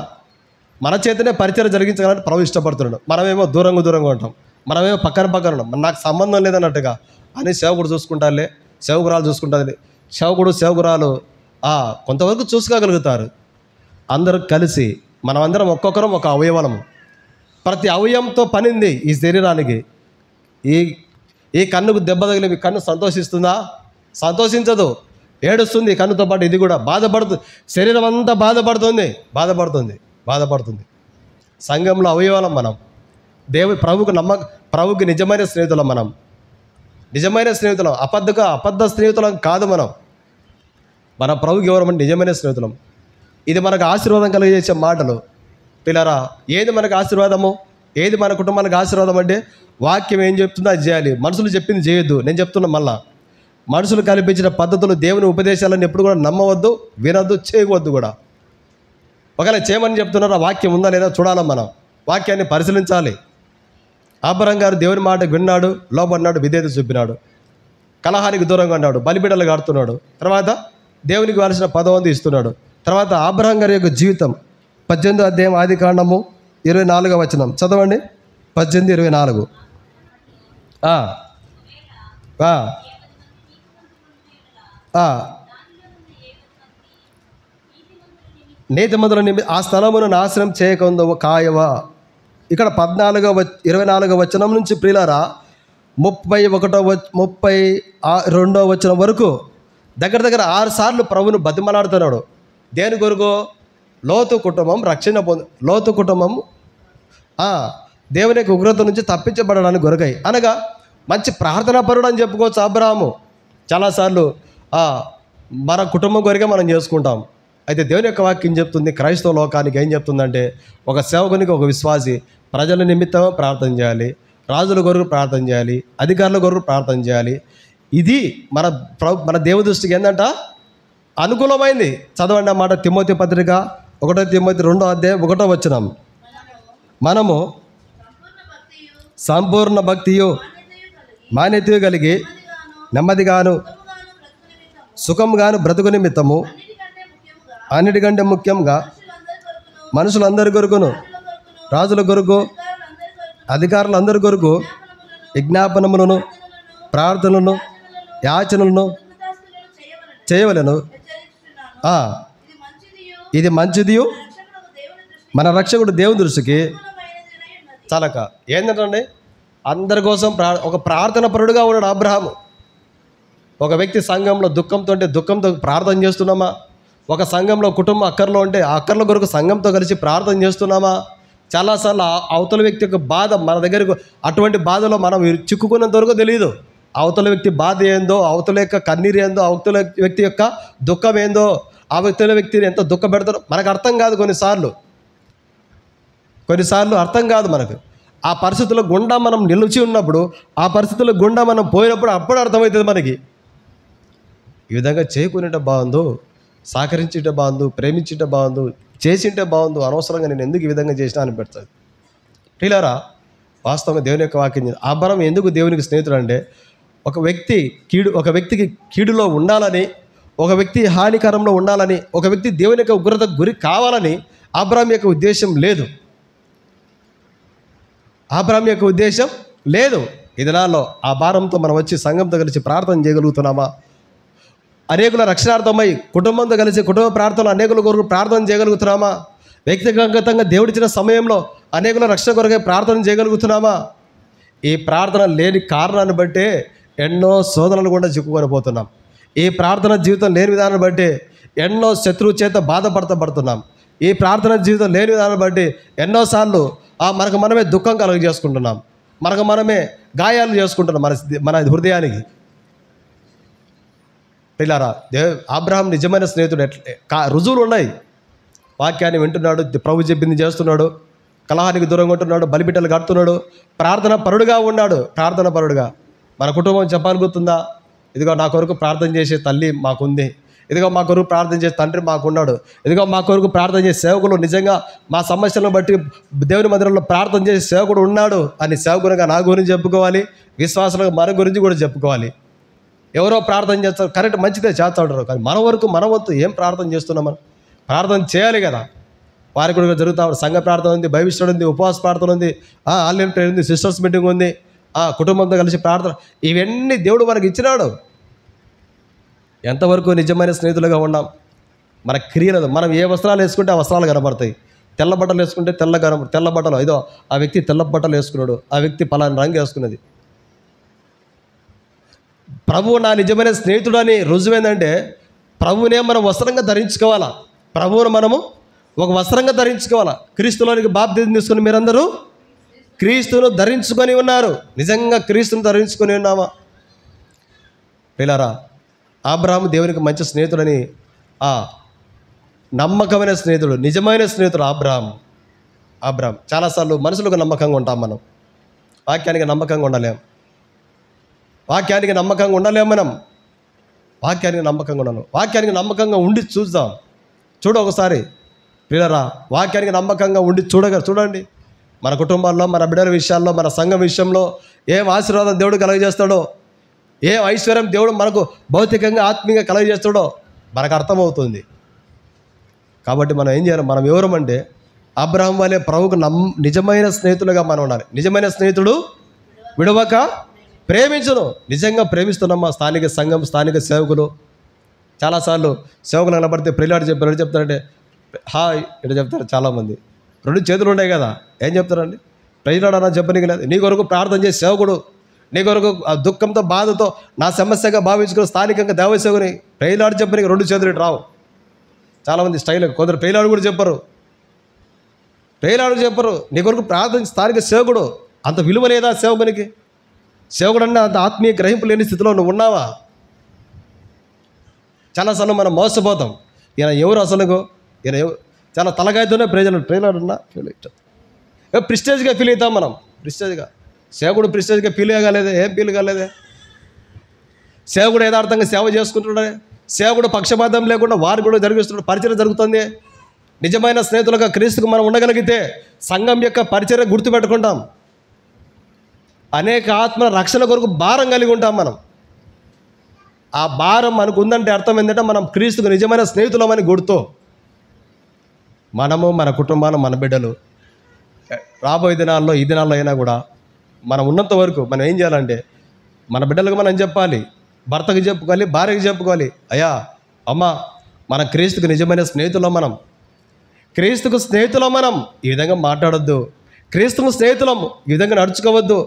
మన చేతనే పరిచయం జరిగించాలంటే ప్రభు ఇష్టపడుతున్నాడు. మనమేమో దూరంగా ఉంటాం, మనమేమో పక్కన ఉన్నాం, నాకు సంబంధం లేదన్నట్టుగా అని సేవకుడు చూసుకుంటారులే, సేవకురాలు చూసుకుంటుంది. సేవకురాలు కొంతవరకు చూసుకోగలుగుతారు. అందరూ కలిసి మనమందరం ఒక్కొక్కరం ఒక అవయవము. ప్రతి అవయవంతో పనింది ఈ శరీరానికి. ఈ కన్నుకు దెబ్బ తగిలి కన్ను సంతోషిస్తుందా? సంతోషించదు, ఏడుస్తుంది. కన్నుతో పాటు ఇది కూడా బాధపడుతుంది. శరీరం అంతా బాధపడుతుంది. సంఘంలో అవయవాలం మనం. ప్రభుకి నిజమైన స్నేహితులం మనం. నిజమైన స్నేహితులం, అబద్ధ స్నేహితులం కాదు మనం. మన ప్రభుకి ఎవరమంటే నిజమైన స్నేహితులం. ఇది మనకు ఆశీర్వాదం కలిగజేసే మాటలు. పిల్లరా, ఏది మనకు ఆశీర్వాదము, ఏది మన కుటుంబానికి ఆశీర్వాదం అంటే వాక్యం ఏం చెప్తుందో అది చేయాలి. మనుషులు చెప్పింది చేయొద్దు. నేను చెప్తున్నా మళ్ళా, మనుషులు కల్పించిన పద్ధతులు, దేవుని ఉపదేశాలను ఎప్పుడు కూడా నమ్మవద్దు, వినొద్దు, చేయవద్దు కూడా. ఒకవేళ చేయమని చెప్తున్నారా, వాక్యం ఉందా లేదా చూడాలి. మనం వాక్యాన్ని పరిశీలించాలి. అబ్రహాం గారు దేవుని మాట విన్నాడు, లోబడినాడు, విధేయత చూపినాడు, కలహానికి దూరంగా ఉన్నాడు, బలిబిడ్డలు కడుతున్నాడు, తర్వాత దేవునికి కావాల్సిన పదవంతి ఇస్తున్నాడు. తర్వాత అబ్రహాం గారి యొక్క జీవితం 18వ అధ్యాయం ఆదికాండము 24వ వచనం చదవండి. 18:24. నీతిమంతుల ఆ స్థలమును నాశనం చేయకుందో కాయవా. ఇక్కడ 24వ వచనం నుంచి ప్రియులారా 32వ వచనం వరకు దగ్గర 6 సార్లు ప్రభువును బతిమలాడుతున్నాడు. దేని కొరకు? లోతు కుటుంబం రక్షణ లోతు కుటుంబం దేవుని యొక్క ఉగ్రత నుంచి తప్పించబడడానికి కొరకై, అనగా మంచి ప్రార్థనా పరుడు అని చెప్పుకోవచ్చు అబ్రహాము. చాలాసార్లు మన కుటుంబం కొరకే మనం చేసుకుంటాం. అయితే దేవుని యొక్క వాక్యం చెప్తుంది, క్రైస్తవ లోకానికి ఏం చెప్తుందంటే, ఒక సేవకునికి, ఒక విశ్వాసి ప్రజల నిమిత్తం ప్రార్థన చేయాలి, రాజుల కొరకు ప్రార్థన చేయాలి, అధికారుల కొరకు ప్రార్థన చేయాలి. ఇది మన దేవుని దృష్టికి ఏంటంట అనుకూలమైంది. చదవండి అన్నమాట. తిమోతి పత్రిక 1 తిమోతి 2వ అధ్యాయం 1వ వచనం. మనము సంపూర్ణ భక్తియు మాన్యతయు కలిగి నెమ్మదిగాను సుఖంగాను బ్రతుకు నిమిత్తము అన్నిటికంటే ముఖ్యంగా మనుషులందరి కొరకును, రాజుల కొరకు, అధికారులందరి కొరకు విజ్ఞాపనములను, ప్రార్థనలను, యాచనలను చేయవలెను. ఇది మంచిదియు మన రక్షకుడు దేవుని దృష్టికి చాలక. ఏంటంటే అందరి కోసం ఒక ప్రార్థన పరుడుగా ఉన్నాడు అబ్రహాము. ఒక వ్యక్తి సంఘంలో దుఃఖంతో ప్రార్థన చేస్తున్నామా? ఒక సంఘంలో కుటుంబం అక్కర్లో ఉంటే ఆ అక్కర్ల కొరకు సంఘంతో కలిసి ప్రార్థన చేస్తున్నామా? చాలాసార్లు అవతల వ్యక్తి యొక్క బాధ మన దగ్గరకు, అటువంటి బాధలో మనం చిక్కుకున్నంత వరకు తెలియదు. అవతల వ్యక్తి బాధ ఏందో, అవతల యొక్క కన్నీరు ఏందో, అవతల వ్యక్తి యొక్క దుఃఖం ఏందో, ఆ వ్యక్తుల వ్యక్తిని ఎంత దుఃఖ పెడతారో మనకు అర్థం కాదు. కొన్నిసార్లు అర్థం కాదు మనకు. ఆ పరిస్థితుల గుండా మనం నిలిచి ఉన్నప్పుడు, ఆ పరిస్థితుల గుండా మనం పోయినప్పుడు అప్పుడు అర్థమవుతుంది మనకి. ఈ విధంగా చేయకునేట బాగుందో, సహకరించేట బాగుందో, ప్రేమించేట బాగుందో, చేసింటే బాగుందో, అనవసరంగా నేను ఎందుకు ఈ విధంగా చేసినా అనిపెడుతుంది. ప్రియులారా, వాస్తవంగా దేవుని యొక్క వాక్యం అబ్రహాము ఎందుకు దేవునికి స్నేహితుడు అంటే, ఒక వ్యక్తికి కీడులో ఉండాలని, ఒక వ్యక్తి హానికరంలో ఉండాలని, ఒక వ్యక్తి దేవుని యొక్క ఉగ్రతకు గురి కావాలని అబ్రాహాం యొక్క ఉద్దేశం లేదు. అబ్రాహాం యొక్క ఉద్దేశం లేదు. ఈ దినాల్లో ఆ భారంతో మనం వచ్చి సంఘంతో కలిసి ప్రార్థన చేయగలుగుతున్నామా? అనేకుల రక్షణార్థమై కుటుంబంతో కలిసి కుటుంబ ప్రార్థనలు అనేకుల కొరకు ప్రార్థన చేయగలుగుతున్నామా? వ్యక్తిగతంగా దేవుడిచ్చిన సమయంలో అనేకుల రక్షణ కొరకే ప్రార్థన చేయగలుగుతున్నామా? ఈ ప్రార్థన లేని కారణాన్ని బట్టే ఎన్నో శోధనలు కూడా చిక్కుకొని పోతున్నాం. ఈ ప్రార్థన జీవితం లేని విధానాన్ని బట్టి ఎన్నో శత్రువు చేత బాధపడుతున్నాం. ఈ ప్రార్థన జీవితం లేని విధానాన్ని బట్టి ఎన్నోసార్లు మనకు మనమే దుఃఖం కలుగజేసుకుంటున్నాం, మనకు మనమే గాయాలు చేసుకుంటున్నాం మన హృదయానికి. పిల్లారా, అబ్రాహాం నిజమైన స్నేహితుడు రుజువులు ఉన్నాయి. వాక్యాన్ని వింటున్నాడు, ప్రభు చెప్పింది చేస్తున్నాడు, కలహానికి దూరంగా ఉంటున్నాడు, బలిబిడ్డలు కడుతున్నాడు, ప్రార్థన పరుడుగా ఉన్నాడు. ప్రార్థన పరుడుగా మన కుటుంబం చెప్పగలుగుతుందా? ఇదిగో నా కొరకు ప్రార్థన చేసే తల్లి మాకుంది, ఇదిగో మా కొరకు ప్రార్థన చేసే తండ్రి మాకున్నాడు, ఇదిగో మా కొరకు ప్రార్థన చేసే సేవకులు నిజంగా మా సమస్యలను బట్టి దేవుని మందిరంలో ప్రార్థన చేసే సేవకుడు ఉన్నాడు అని సేవకునిగా నా గురించి చెప్పుకోవాలి, విశ్వాసులుగా మన గురించి కూడా చెప్పుకోవాలి. ఎవరో ప్రార్థన చేస్తారు, కరెక్ట్, మంచిదే చేస్తాడు, కానీ మన వరకు మన వంతు ఏం ప్రార్థన చేస్తున్నాం? మనం ప్రార్థన చేయాలి కదా. వారికి కూడా జరుగుతూ సంఘ ప్రార్థన ఉంది, బైబిల్ స్టడీ ఉంది, ఉపవాస ప్రార్థన ఉంది, ఆన్లైన్ ప్రేయర్ ఉంది, సిస్టర్స్ మీటింగ్ ఉంది, కుటుంబంతో కలిసి ప్రార్థన, ఇవన్నీ దేవుడు మనకి ఇచ్చినాడు. ఎంతవరకు నిజమైన స్నేహితులుగా ఉన్నాం? మన క్రియలు, మనం ఏ వస్త్రాలు వేసుకుంటే ఆ వస్త్రాలు కనబడతాయి. తెల్ల బట్టలు వేసుకుంటే తెల్ల బట్టలు, ఏదో ఆ వ్యక్తి తెల్ల బట్టలు వేసుకున్నాడు, ఆ వ్యక్తి పలానా రంగు వేసుకున్నది. ప్రభువు నా నిజమైన స్నేహితుడని రుజువేందంటే ప్రభువునే మనం వస్త్రంగా ధరించుకోవాలా. ప్రభువును మనము ఒక వస్త్రంగా ధరించుకోవాలా. క్రీస్తులోనికి బాప్తిజం తీసుకుని మీరందరూ క్రీస్తును ధరించుకొని ఉన్నారు. నిజంగా క్రీస్తును ధరించుకొని ఉన్నామా? పిల్లారా, అబ్రాహాము దేవునికి మంచి స్నేహితుడని, నమ్మకమైన స్నేహితుడు, నిజమైన స్నేహితుడు అబ్రాహాం. చాలాసార్లు మనుషులకు నమ్మకంగా ఉంటాం, మనం వాక్యానికి నమ్మకంగా ఉండలేం. వాక్యానికి నమ్మకంగా ఉండలేం మనం. వాక్యానికి నమ్మకంగా ఉండి చూడు ఒకసారి పిల్లరా. వాక్యానికి నమ్మకంగా ఉండి చూడండి. మన కుటుంబాల్లో, మన బిడ్డల విషయాల్లో, మన సంఘం విషయంలో ఏం ఆశీర్వాదం దేవుడు కలుగజేస్తాడో, ఏ ఐశ్వర్యం దేవుడు మనకు భౌతికంగా ఆత్మీయంగా కలుగజేస్తాడో మనకు అర్థమవుతుంది. కాబట్టి మనం ఏం చేయాలి? మనం ఎవరమంటే అబ్రాహాం వలె ప్రభువుకు నిజమైన స్నేహితులుగా మనం ఉండాలి. నిజమైన స్నేహితుడు విడవక ప్రేమించును. నిజంగా ప్రేమిస్తున్నామా? స్థానిక సంఘం, స్థానిక సేవకులు చాలాసార్లు సేవకులు కనబడితే ప్రియులాడు చెప్తారంటే హాయ్ ఇట్లా చెప్తారు చాలామంది. 2 చేతులు ఉన్నాయి కదా, ఏం చెప్తారండి? ప్రియులాడన్నా చెప్పనీకి లేదు. నీ కొరకు ప్రార్థన చేసే సేవకుడు, నీ కొరకు దుఃఖంతో బాధతో నా సమస్యగా భావించుకుని స్థానికంగా దేవ సేవకుని ప్రియులాడు చెప్పనీకి 2 చేతులు రావు. చాలామంది స్టైల్, కొందరు ప్రియులాడు కూడా చెప్పరు. నీ కొరకు ప్రార్థన స్థానిక సేవకుడు. అంత విలువ లేదా సేవకునికి? సేవకుడు అన్న అంత ఆత్మీయ గ్రహింపు లేని స్థితిలో నువ్వు ఉన్నావా? చాలాసార్లు మనం మోసపోతాం. ఈయన ఎవరు అసలు? ఈయన చాలా తలకాయతోనే ప్రేలాడున్నా ప్రిస్టేజ్గా ఫీల్ అవుతాం మనం. ప్రిస్టేజ్గా సేవకుడు ప్రిస్టేజ్గా ఫీల్ కాలేదే, ఏం ఫీల్ కాలేదే. సేవకుడు యథార్థంగా సేవ చేసుకుంటున్నాడే, సేవకుడు పక్షపాతం లేకుండా వారు కూడా జరిగిస్తున్నాడు, పరిచయం జరుగుతుంది. నిజమైన స్నేహితులుగా క్రీస్తుకు మనం ఉండగలిగితే సంఘం యొక్క పరిచర్య గుర్తుపెట్టుకుంటాం. అనేక ఆత్మల రక్షణ కొరకు భారం కలిగి ఉంటాం మనం. ఆ భారం మనకు ఉందంటే అర్థం ఏంటంటే మనం క్రీస్తుకు నిజమైన స్నేహితులమని గుర్తు. మనము, మన కుటుంబాలు, మన బిడ్డలు రాబోయే దినాల్లో, ఈ దినాల్లో అయినా కూడా మనం ఉన్నంత వరకు మనం ఏం చేయాలంటే మన బిడ్డలకు మనం చెప్పాలి, భర్తకు చెప్పుకోవాలి, భార్యకు చెప్పుకోవాలి. అయ్యా అమ్మ, మన క్రీస్తుకు నిజమైన స్నేహితులం, మనం క్రీస్తుకు స్నేహితులం. మనం ఈ విధంగా మాట్లాడొద్దు, క్రీస్తుకు స్నేహితులం ఈ విధంగా నడుచుకోవద్దు.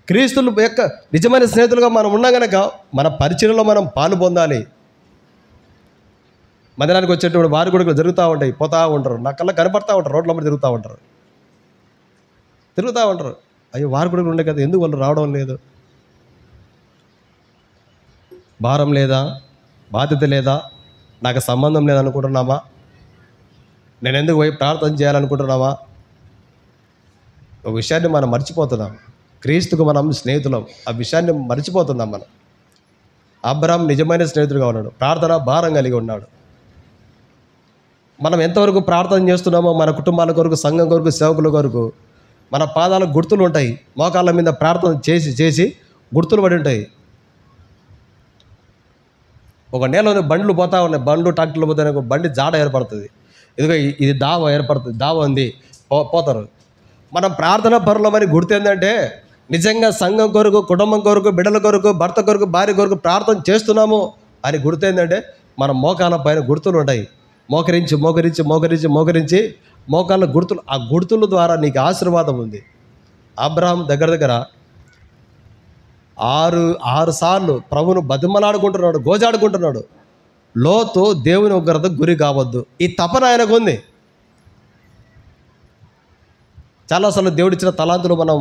క్రీస్తుల యొక్క నిజమైన స్నేహితులుగా మనం ఉన్నా కనుక మన పరిచయంలో మనం పాలు పొందాలి. మందిరానికి వచ్చేటప్పుడు వారి కూడా జరుగుతూ ఉంటాయి, పోతూ ఉంటారు, నా కళ్ళ కనపడతా ఉంటారు, రోడ్ల మీద తిరుగుతూ ఉంటారు. అయ్యో వారి కూడా ఉండే కదా, ఎందుకు వాళ్ళు రావడం లేదు? భారం లేదా? బాధ్యత లేదా? నాకు సంబంధం లేదనుకుంటున్నామా? నేను ఎందుకు పోయి ప్రార్థన చేయాలనుకుంటున్నామా? ఒక విషయాన్ని మనం మర్చిపోతున్నాం. క్రీస్తుకు మనం స్నేహితులం, ఆ విషయాన్ని మర్చిపోతున్నాం మనం. అబ్రాహాం నిజమైన స్నేహితుడుగా ఉన్నాడు, ప్రార్థన భారం కలిగి ఉన్నాడు. మనం ఎంతవరకు ప్రార్థన చేస్తున్నామో మన కుటుంబాల కొరకు, సంఘం కొరకు, సేవకుల కొరకు మన పాదాలకు గుర్తులు ఉంటాయి. మోకాళ్ళ మీద ప్రార్థన చేసి గుర్తులు పడి ఉంటాయి. ఒక నేలలో బండ్లు పోతా ఉన్నాయి, బండ్లు ట్రాక్టర్లు పోతాయి, ఒక బండి జాడ ఏర్పడుతుంది. ఇదిగో ఇది దావ ఏర్పడుతుంది, దావ ఉంది, పోతారు. మనం ప్రార్థన పరులమని గుర్తు ఏంటంటే నిజంగా సంఘం కొరకు, కుటుంబం కొరకు, బిడ్డల కొరకు, భర్త కొరకు, భార్య కొరకు ప్రార్థన చేస్తున్నాము అని గుర్తు ఏంటంటే మన మోకాల పైన గుర్తులు ఉంటాయి. మోకరించి మోకరించి మోకరించి మోకరించి మోకాళ్ళ గుర్తులు, ఆ గుర్తుల ద్వారా నీకు ఆశీర్వాదం ఉంది. అబ్రహాం దగ్గర 6 సార్లు ప్రభువును బతిమలాడుకుంటున్నాడు, గోజాడుకుంటున్నాడు. లోతు దేవుని ఉగ్రత గురి కావద్దు, ఈ తపన ఆయనకు ఉంది. చాలాసార్లు దేవుడిచ్చిన తలాంతులు మనం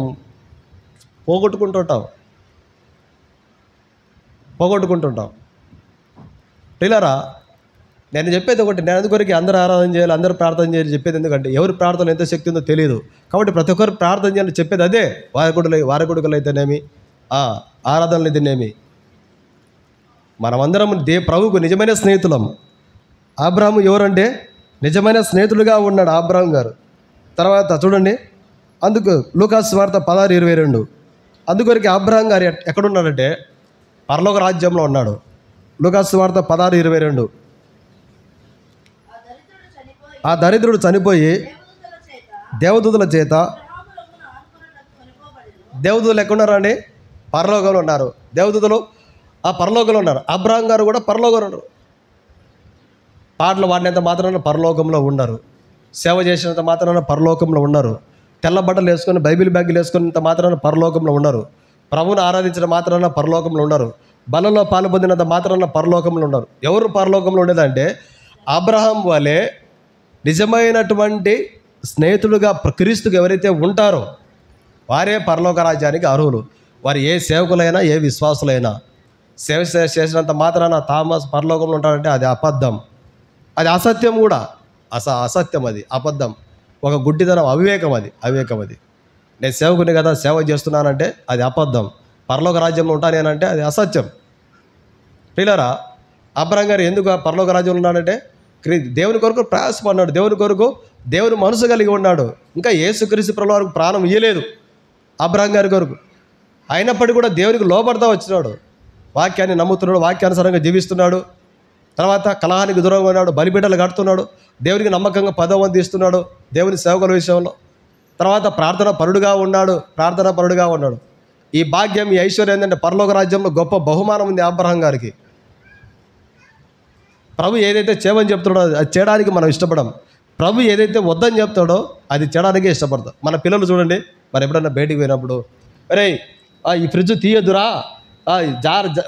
పోగొట్టుకుంటుంటాం. పిల్లరా, నేను చెప్పేది ఒకటి, నేను అందుకొరికి అందరూ ఆరాధన చేయాలి, అందరూ ప్రార్థన చేయాలి చెప్పేది ఎందుకంటే ఎవరి ప్రార్థన ఎంత శక్తి ఉందో తెలియదు. కాబట్టి ప్రతి ఒక్కరు ప్రార్థన చేయాలని చెప్పేది అదే. వారకుడుకలు అయితేనేమి, ఆరాధనలు అయితేనేమి, మనమందరం ప్రభువుకు నిజమైన స్నేహితులం. అబ్రాహాము ఎవరంటే నిజమైన స్నేహితులుగా ఉన్నాడు అబ్రాహాం గారు. తర్వాత చూడండి, అందుకు లూకాసు వార్త 16:22. అందుకొరికి అబ్రాహాం గారు ఎక్కడున్నాడంటే పరలోక రాజ్యంలో ఉన్నాడు. లూకాసు వార్త 16:22. ఆ దరిద్రుడు చనిపోయి దేవదూతల చేత, దేవదూతలు ఎక్కడున్నారా అండి? పరలోకంలో ఉన్నారు. దేవదూతలు ఆ పరలోకంలో ఉన్నారు. అబ్రాహాం గారు కూడా పరలోకంలో ఉన్నారు. పాటలు పాడినంత మాత్రాన పరలోకంలో ఉన్నారు. సేవ చేసినంత మాత్రాన పరలోకంలో ఉన్నారు. తెల్ల బట్టలు వేసుకొని బైబిల్ బ్యాగులు వేసుకున్నంత మాత్రాన పరలోకంలో ఉన్నారు. ప్రభువును ఆరాధించిన మాత్రాన పరలోకంలో ఉన్నారు. బలలో పాలు పొందినంత మాత్రాన పరలోకంలో ఉన్నారు. ఎవరు పరలోకంలో ఉండేదంటే అబ్రహాం వలె నిజమైనటువంటి స్నేహితులుగా క్రీస్తుకు ఎవరైతే ఉంటారో వారే పరలోక రాజ్యానికి అర్హులు. వారు ఏ సేవకులైనా, ఏ విశ్వాసులైనా సేవ చేసినంత మాత్రాన థామస్ పరలోకంలో ఉంటారంటే అది అబద్ధం, అది అసత్యం కూడా. అసత్యం, అది అబద్ధం, ఒక గుడ్డితనం, అవివేకం అది. నేను సేవకుని కదా, సేవ చేస్తున్నానంటే అది అబద్ధం. పరలోక రాజ్యంలో ఉంటానేనంటే అది అసత్యం. పిల్లరా, అబ్రహాం గారు ఎందుకు పరలోక రాజ్యంలో ఉన్నాడంటే దేవుని కొరకు ప్రయాసపడినాడు, దేవుని కొరకు దేవుని మనసు కలిగి ఉన్నాడు. ఇంకా యేసుక్రీస్తు ప్రభువు వారికి ప్రాణం ఇయ్యలేదు అబ్రహాం గారి కొరకు. అయినప్పటికీ కూడా దేవునికి లోబడతా వచ్చినాడు, వాక్యాన్ని నమ్ముతున్నాడు, వాక్యానుసారంగా జీవిస్తున్నాడు. తర్వాత కలహానికి దూరంగా ఉన్నాడు, బలిపీఠాలు కడుతున్నాడు, దేవునికి నమ్మకంగా పదవి తీస్తున్నాడు దేవుని సేవకుల విషయంలో. తర్వాత ప్రార్థన పరుడుగా ఉన్నాడు. ఈ భాగ్యం, ఈ ఐశ్వర్యం ఏంటంటే పరలోక రాజ్యంలో గొప్ప బహుమానం ఉంది అబ్రహాం గారికి. ప్రభు ఏదైతే చేయమని చెప్తాడో అది చేయడానికి మనం ఇష్టపడం. ప్రభు ఏదైతే వద్దని చెప్తాడో అది చేయడానికే ఇష్టపడతాం. మన పిల్లలు చూడండి, మరి ఎప్పుడన్నా బయటికి పోయినప్పుడు, అరే ఈ ఫ్రిడ్జ్ తీయద్దురా,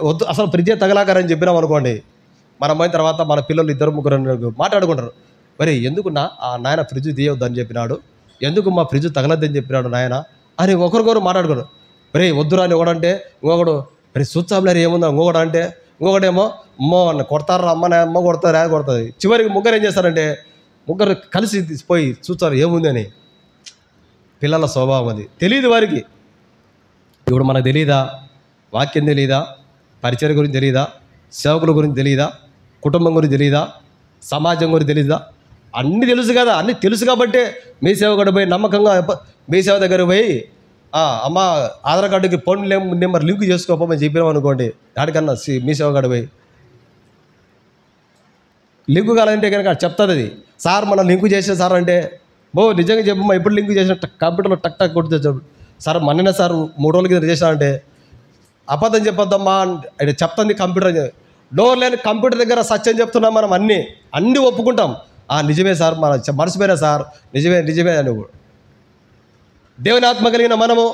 వద్దు, అసలు ఫ్రిడ్జే తగలాకరని చెప్పినాం అనుకోండి, మనం పోయిన తర్వాత మన పిల్లలు 2-3 మాట్లాడుకుంటారు. మరి ఎందుకు నాయన ఫ్రిడ్జ్ తీయొద్దు అని చెప్పినాడు, ఎందుకు మా ఫ్రిడ్జ్ తగలద్దని చెప్పినాడు నాయన అని ఒకరికొకరు మాట్లాడుకోరు. మరి వద్దురా అని ఒకడంటే ఇంకొకడు, మరి సూచాంలే ఏముందా ఇంకొకడు అంటే, ఇంకొకటేమో అమ్మో కొడతారా, అమ్మ కొడుతుంది. చివరికి ముగ్గురు ఏం చేస్తారంటే ముగ్గురు కలిసి పోయి చూస్తారు ఏముంది అని. పిల్లల స్వభావం అది, తెలియదు వారికి. ఇప్పుడు మనకు తెలియదా? వాక్యం తెలియదా? పరిచయం గురించి తెలియదా? సేవకుల గురించి తెలియదా? కుటుంబం గురించి తెలియదా? సమాజం గురించి తెలియదా? అన్నీ తెలుసు కదా. అన్నీ తెలుసు కాబట్టే మీ సేవకుడు పోయి నమ్మకంగా మీ సేవ దగ్గర పోయి అమ్మ ఆధార్ కార్డుకి ఫోన్ నెంబర్ లింక్ చేసుకోమని చెప్పినాం అనుకోండి, దానికన్నా మీ సేవకుడు పోయి లింకు కావాలంటే కనుక చెప్తుంది అది. సార్ మనం లింకు చేసే సార్ అంటే, నిజంగా చెప్పమ్మా ఎప్పుడు లింకు చేసిన కంప్యూటర్లో టక్ కొట్టి తెచ్చాడు సార్, మొన్ననే సార్ 3 రోజుల కింద చేసినా అంటే, అబద్ధం చెప్పొద్దమ్మా అంటే చెప్తుంది కంప్యూటర్. డోర్ లేని కంప్యూటర్ దగ్గర సత్యం చెప్తున్నాం మనం, అన్నీ ఒప్పుకుంటాం. నిజమే సార్, మన మర్చిపోయినా సార్, నిజమే అని. దేవుని ఆత్మ కలిగిన మనము,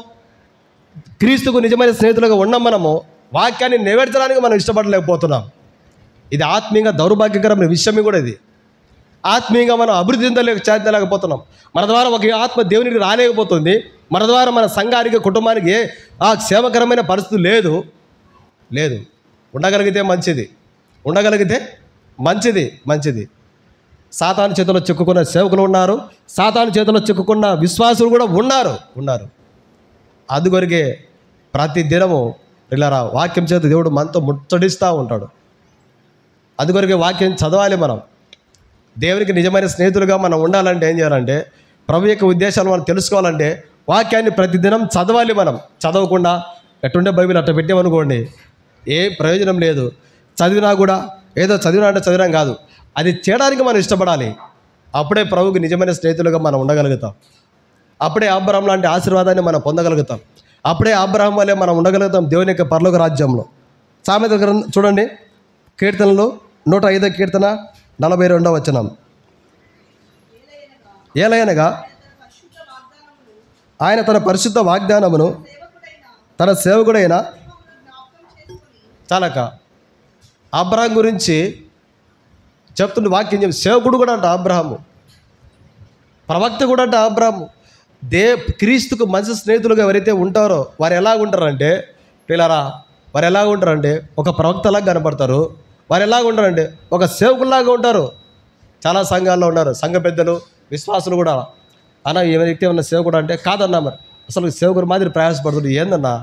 క్రీస్తుకు నిజమైన స్నేహితులుగా ఉన్నాం. మనము వాక్యాన్ని నెరవేర్చడానికి మనం ఇష్టపడలేకపోతున్నాం. ఇది ఆత్మీయంగా దౌర్భాగ్యకరమైన విషయమే కూడా. ఇది ఆత్మీయంగా మనం అభివృద్ధి చెందలేకపోతున్నాం. మన ద్వారా ఒక ఆత్మ దేవునికి రాలేకపోతుంది. మన ద్వారా మన సంఘానికి, కుటుంబానికి క్షేమకరమైన పరిస్థితి లేదు. ఉండగలిగితే మంచిది. సాతాను చేతిలో చిక్కుకున్న సేవకులు ఉన్నారు, సాతాను చేతిలో చిక్కుకున్న విశ్వాసులు కూడా ఉన్నారు. అందుకొరికే ప్రతి దినము పిల్లరా వాక్యం చేత దేవుడు మనతో ముచ్చడిస్తూ ఉంటాడు. అందుకొరికే వాక్యం చదవాలి. మనం దేవునికి నిజమైన స్నేహితులుగా మనం ఉండాలంటే ఏం చేయాలంటే, ప్రభు యొక్క ఉద్దేశాలు మనం తెలుసుకోవాలంటే వాక్యాన్ని ప్రతిదినం చదవాలి. మనం చదవకుండా ఎట్టుండే బైబిల్ అట్ట పెట్టామనుకోండి, ఏ ప్రయోజనం లేదు. చదివినా కూడా ఏదో చదివినా అంటే చదివినాం కాదు, అది చేయడానికి మనం ఇష్టపడాలి. అప్పుడే ప్రభువుకి నిజమైన స్నేహితులుగా మనం ఉండగలుగుతాం. అప్పుడే అబ్రహాం లాంటి ఆశీర్వాదాన్ని మనం పొందగలుగుతాం. అప్పుడే అబ్రహాం వల్లే మనం ఉండగలుగుతాం దేవుని యొక్క పరలోక రాజ్యంలో. సామెత గ్రంథం చూడండి, కీర్తనలు 105 కీర్తన 42వ వచనం. ఏలయనగా ఆయన తన పరిశుద్ధ వాగ్దానమును తన సేవకుడైన చాలక అబ్రహాం గురించి చెప్తున్న వాక్యం సేవకుడు కూడా అంట అబ్రహాము, ప్రవక్త కూడా అంట అబ్రహాము. క్రీస్తుకు మంచి స్నేహితులుగా ఎవరైతే ఉంటారో వారు ఎలా ఉంటారంటే పిల్లరా, వారు ఎలా ఉంటారంటే ఒక ప్రవక్తలాగా కనపడతారు. వారు ఎలా ఉంటారంటే ఒక సేవకుల్లాగా ఉంటారు. చాలా సంఘాల్లో ఉన్నారు సంఘ పెద్దలు, విశ్వాసులు కూడా. అన్న ఏ వ్యక్తి ఏమన్నా సేవకుడు అంటే కాదన్నా, మరి అసలు సేవకుల మాదిరి ప్రయాసపడుతుంది ఏందన్నా,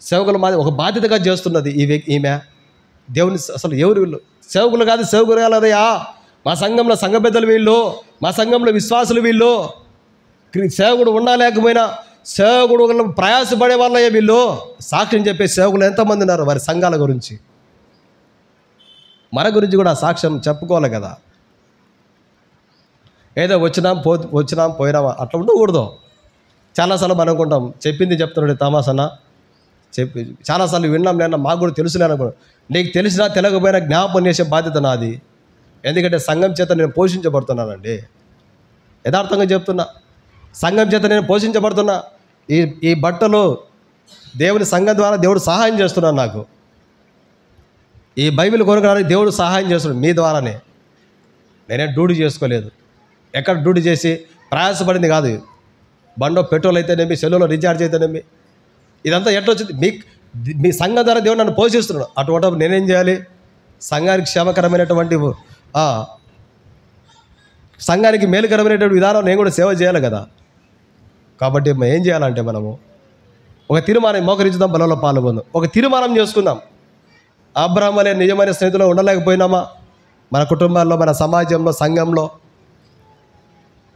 సేవకుల మాదిరి ఒక బాధ్యతగా చేస్తున్నది ఈమె దేవుని. అసలు ఎవరు వీళ్ళు? సేవకులు కాదు, సేవకులు కాదయ్యా. మా సంఘంలో సంఘ పెద్దలు వీళ్ళు, మా సంఘంలో విశ్వాసులు వీళ్ళు. సేవకుడు ఉన్నా లేకపోయినా సేవకుడు ప్రయాసపడే వాళ్ళే వీళ్ళు. సాక్ష్యం చెప్పే సేవకులు ఎంతమంది ఉన్నారు వారి సంఘాల గురించి. మన గురించి కూడా సాక్ష్యం చెప్పుకోవాలి కదా. ఏదో వచ్చినాం పోయినామా అట్లా ఉండకూడదు. చాలాసార్లు మనం అనుకుంటాం చెప్పింది చెప్తున్నాడు తమాసన్న చెప్పి చాలాసార్లు విన్నాం లేనా, మాకు కూడా తెలుసులే అనుకున్నాం. నీకు తెలిసినా తెలియకపోయినా జ్ఞాపకం చేసే బాధ్యత నాది. ఎందుకంటే సంఘం చేత నేను పోషించబడుతున్నానండి. యథార్థంగా చెప్తున్నా, సంఘం చేత నేను పోషించబడుతున్నా. ఈ బట్టలు దేవుని సంఘం ద్వారా దేవుడు సహాయం చేస్తున్నాడు నాకు. ఈ బైబిల్ కొనడానికి దేవుడు సహాయం చేస్తున్నాడు మీ ద్వారానే. నేనే డ్యూటీ చేసుకోలేదు, ఎక్కడ డ్యూటీ చేసి ప్రయాసపడింది కాదు. బండో పెట్రోల్ అయితేనేమి, సెల్లులో రీఛార్జ్ అయితేనేమి, ఇదంతా ఎట్లా వచ్చింది? మీ సంఘం ద్వారా దేవుడు నన్ను పోషిస్తున్నాడు. అటువంటి నేనేం చేయాలి? సంఘానికి క్షేమకరమైనటువంటి సంఘానికి మేలుకరమైనటువంటి విధానం నేను కూడా సేవ చేయాలి కదా. కాబట్టి ఏం చేయాలంటే మనము ఒక తీర్మానం మోకరించుదాం, బలంలో పాల్గొందాం, ఒక తీర్మానం చేసుకుందాం. అబ్రహాం వలె నిజమైన స్నేహితులు ఉండలేకపోయినామా? మన కుటుంబాల్లో, మన సమాజంలో, సంఘంలో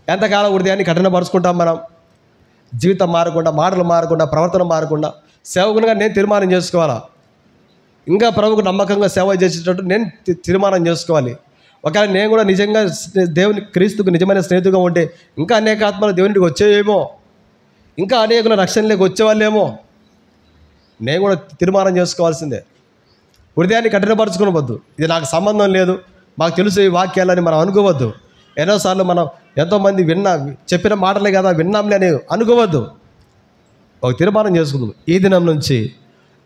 ఎంతకాలం హృదయాన్ని కఠినపరుచుకుంటాం మనం? జీవితం మారకుండా, మాటలు మారకుండా, ప్రవర్తన మారకుండా సేవకునిగా నేను తీర్మానం చేసుకోవాలా. ఇంకా ప్రభువుకు నమ్మకంగా సేవ చేసేటట్టు నేను తీర్మానం చేసుకోవాలి. ఒకవేళ నేను కూడా నిజంగా దేవుని క్రీస్తుకు నిజమైన స్నేహితుగా ఉంటే ఇంకా అనేక ఆత్మలు దేవునికి వచ్చేయేమో, ఇంకా అనేకుల రక్షణలోకి వచ్చేవాళ్ళేమో. నేను కూడా తీర్మానం చేసుకోవాల్సిందే. హృదయాన్ని కఠినపరచుకోవద్దు. ఇది నాకు సంబంధం లేదు, మాకు తెలుసు ఈ వాక్యాలని మనం అనుకోవద్దు. ఎన్నోసార్లు మనం ఎంతోమంది చెప్పిన మాటలే కదా విన్నాంలే అని అనుకోవద్దు. ఒక తీర్మానం చేసుకుందాం. ఈ దినం నుంచి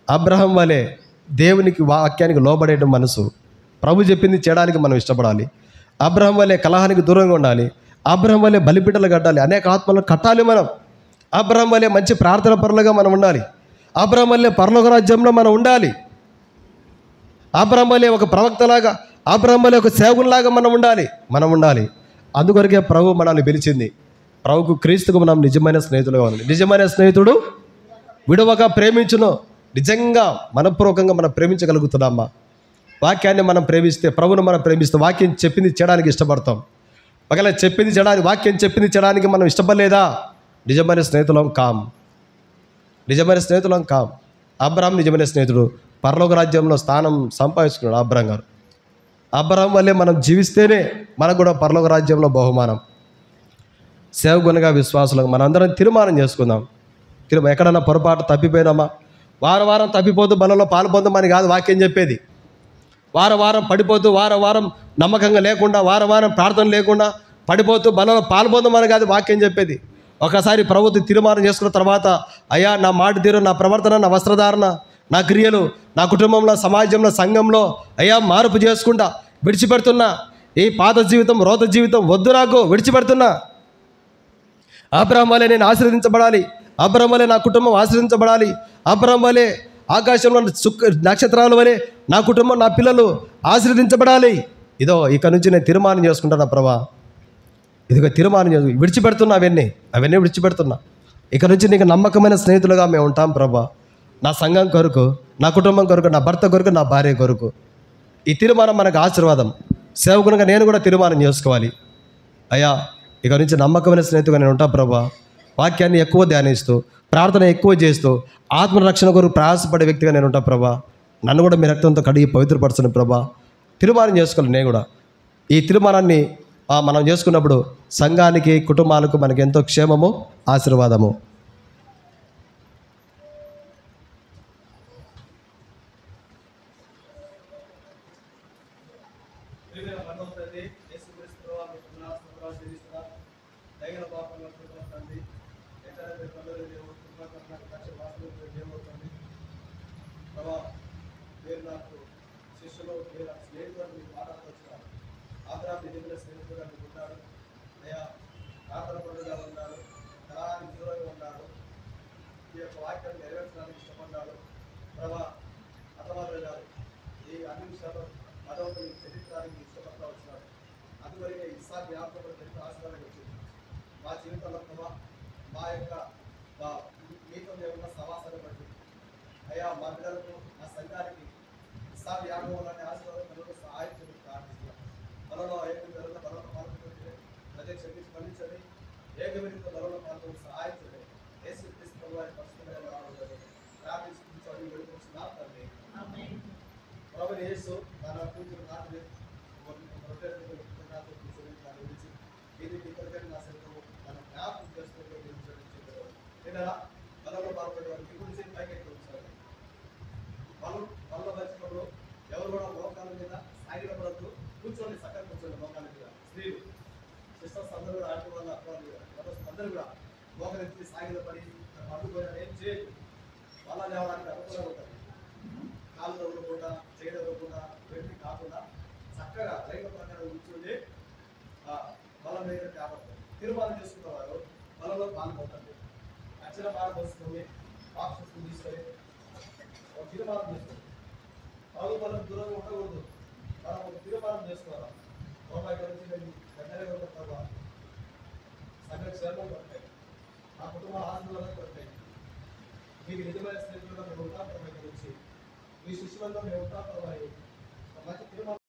అబ్రహాం వలె దేవునికి వాక్యానికి లోబడేట మనసు, ప్రభు చెప్పింది చేయడానికి మనం ఇష్టపడాలి. అబ్రహాం వలె కలహానికి దూరంగా ఉండాలి. అబ్రహాం వలె బలిపీటలు కట్టాలి, అనేక ఆత్మలను కట్టాలి మనం. అబ్రహాం వలె మంచి ప్రార్థన పరులుగా మనం ఉండాలి. అబ్రహాం వలె పరలోక రాజ్యంలో మనం ఉండాలి. అబ్రహాం వలె ఒక ప్రవక్తలాగా, అబ్రహాం వలె ఒక సేవకునిలాగా మనం ఉండాలి. అందుకొరకే ప్రభు మనల్ని పిలిచింది. ప్రభుకు క్రీస్తుకు మనం నిజమైన స్నేహితులుగా ఉండాలి. నిజమైన స్నేహితుడు విడవగా ప్రేమించును. నిజంగా మనపూర్వకంగా మనం ప్రేమించగలుగుతున్నామా? వాక్యాన్ని మనం ప్రేమిస్తే, ప్రభువును మనం ప్రేమిస్తే వాక్యం చెప్పింది చేయడానికి ఇష్టపడతాం. ఒకవేళ వాక్యం చెప్పింది చేయడానికి మనం ఇష్టపడలేదా? నిజమైన స్నేహితులం కాం. అబ్రహాం నిజమైన స్నేహితుడు, పరలోక రాజ్యంలో స్థానం సంపాదించుకున్నాడు అబ్రహాం గారు. అబ్రహాం వల్లే మనం జీవిస్తేనే మనకు కూడా పరలోక రాజ్యంలో బహుమానం. సేవకునిగా, విశ్వాసులుగా మనందరం తీర్మానం చేసుకుందాం. ఎక్కడన్నా పొరపాటు తప్పిపోయినామా? వారం తప్పిపోతూ బలంలో పాల్పొందమని కాదు వాక్యం చెప్పేది. వారం పడిపోతూ, వారం నమ్మకంగా లేకుండా, వారం ప్రార్థన లేకుండా పడిపోతూ బలంలో పాల్పొందమని కాదు వాక్యం చెప్పేది. ఒకసారి ప్రభుత్వం తీర్మానం చేసుకున్న తర్వాత, అయ్యా నా మాట తీరు, నా ప్రవర్తన, నా వస్త్రధారణ, నా క్రియలు, నా కుటుంబంలో, సమాజంలో, సంఘంలో అయ్యా మార్పు చేసుకుంటా విడిచిపెడుతున్నా. ఈ పాత జీవితం, రోత జీవితం వద్దు, నాకు విడిచిపెడుతున్నా. అబ్రహాం వలె నేను ఆశీర్వదించబడాలి. అబ్రహాం వలె నా కుటుంబం ఆశీర్వదించబడాలి. అబ్రహాం వలె ఆకాశంలో నక్షత్రాల వలె నా కుటుంబం, నా పిల్లలు ఆశీర్వదించబడాలి. ఇదో ఇక నుంచి నేను తీర్మానం చేసుకుంటాను ప్రభా. ఇదిగో తీర్మానం చేసు విడిచిపెడుతున్నా, అవన్నీ విడిచిపెడుతున్నా. ఇక నుంచి నీకు నమ్మకమైన స్నేహితులుగా మేము ఉంటాం ప్రభా. నా సంఘం కొరకు, నా కుటుంబం కొరకు, నా భర్త కొరకు, నా భార్య కొరకు. ఈ తీర్మానం మనకు ఆశీర్వాదం. సేవకునిగా నేను కూడా తీర్మానం చేసుకోవాలి. అయ్యా ఇక నుంచి నమ్మకమైన స్నేహితుగా నేను ఉంటాను ప్రభా. వాక్యాన్ని ఎక్కువ ధ్యానిస్తూ, ప్రార్థన ఎక్కువ చేస్తూ, ఆత్మరక్షణ కొరకు ప్రయాసపడే వ్యక్తిగా నేను ఉంటాను ప్రభా. నన్ను కూడా మీ రక్తంతో కడిగి పవిత్రపరచండి ప్రభా. తీర్మానం చేసుకోవాలి నేను కూడా. ఈ తీర్మానాన్ని మనం చేసుకున్నప్పుడు సంఘానికి, కుటుంబాలకు మనకి ఎంతో క్షేమము, ఆశీర్వాదము. మీరు నాకు శిష్యులు, మీరు స్నేహితులు, మీకు మాట్లాడుతున్నారు. ఆంధ్ర బిజెపిలో స్నేహితులుగా మీకు ఉన్నాడు. అయ్యా ప్రార్థన పనులుగా ఉన్నాడు, తరానికి దూరంగా ఉన్నాడు. ఈ యొక్క వాక్యాన్ని నెరవేర్చడానికి ఇష్టపడ్డాడు. ప్రభా అతవారు గారు ఈ అన్ని విషయాల్లో భగవంతుని చరిత్రానికి ఇష్టపడతా వచ్చినాడు. అందువల్ల ఇస్సాకు జ్ఞాపకం చరిత్ర ఆశీర్వాదం వచ్చింది మా జీవితంలో. ప్రభా మా యొక్క మీతో ఉన్న సమాసాన్ని బట్టి అయ్యా మా పిల్లలకు, మా సంఘానికి ఇస్సాకు యాగంలోని ఆశీర్వాదం సహాయం చేయడం ప్రార్థిస్తున్నాం. మనలో ఏకమైన బలంలో పాల్గొంటే ప్రజలు క్షమించి మన్నించండి. ఏకమైన బలంలో పాల్గొని సహాయం చేయండి. యేసు క్రీస్తు వారి పరిస్థితులు రావడం ప్రార్థించుకుంటాడు. వెళుతున్నాం తండ్రి. ప్రభువైన యేసు తన కూతురు నాటి ఇది ఇతరులకి నా శరీరము తన జ్ఞాపకం చేసుకుంటూ బలంలో పాల్గొనే వారికి గురించి పైకి ఉంచాలి. వాళ్ళు వచ్చినప్పుడు ఎవరు కూడా మోకాల మీద సాగిన పడద్దు, కూర్చోండి, చక్కగా కూర్చోండి మోకాల మీద. స్త్రీలు సిస్టర్స్ అందరూ కూడా ఆంటీ వాళ్ళ అక్క వాళ్ళు అందరూ కూడా మోకరించి సాగిన పడి అడ్డుకొని ఏం చేయదు. వాళ్ళ లేవడానికి అనుకూలంగా ఉంటుంది. కాలు తవ్వకుండా, చేయి తవ్వకుండా, వెంటి కాకుండా చక్కగా లైన ప్రకారం కూర్చోండి. బలం మీద కాబట్టి తీర్మానం చేసుకున్న వారు బలంలో పాల్గొంటుంది. అక్షర పాల్గొస్తుంది, బాక్సెస్ తీసుకొని ఒక తీర్మానం చేసుకోండి. పరుగు బలం దూరంగా ఉండకూడదు. మనం ఒక తీర్మానం చేసుకోవాలి. రూపాయి గురించి నేను గంటలుగా ఉంటావా, సంఘ క్షేమం పడతాయి, నా కుటుంబ ఆశీర్వాదాలు పడతాయి. మీకు నిజమైన స్నేహితులుగా మేము ఉంటాం. గురించి మీ శిష్యులంతా మేము ఉంటాం. మంచి తీర్మానం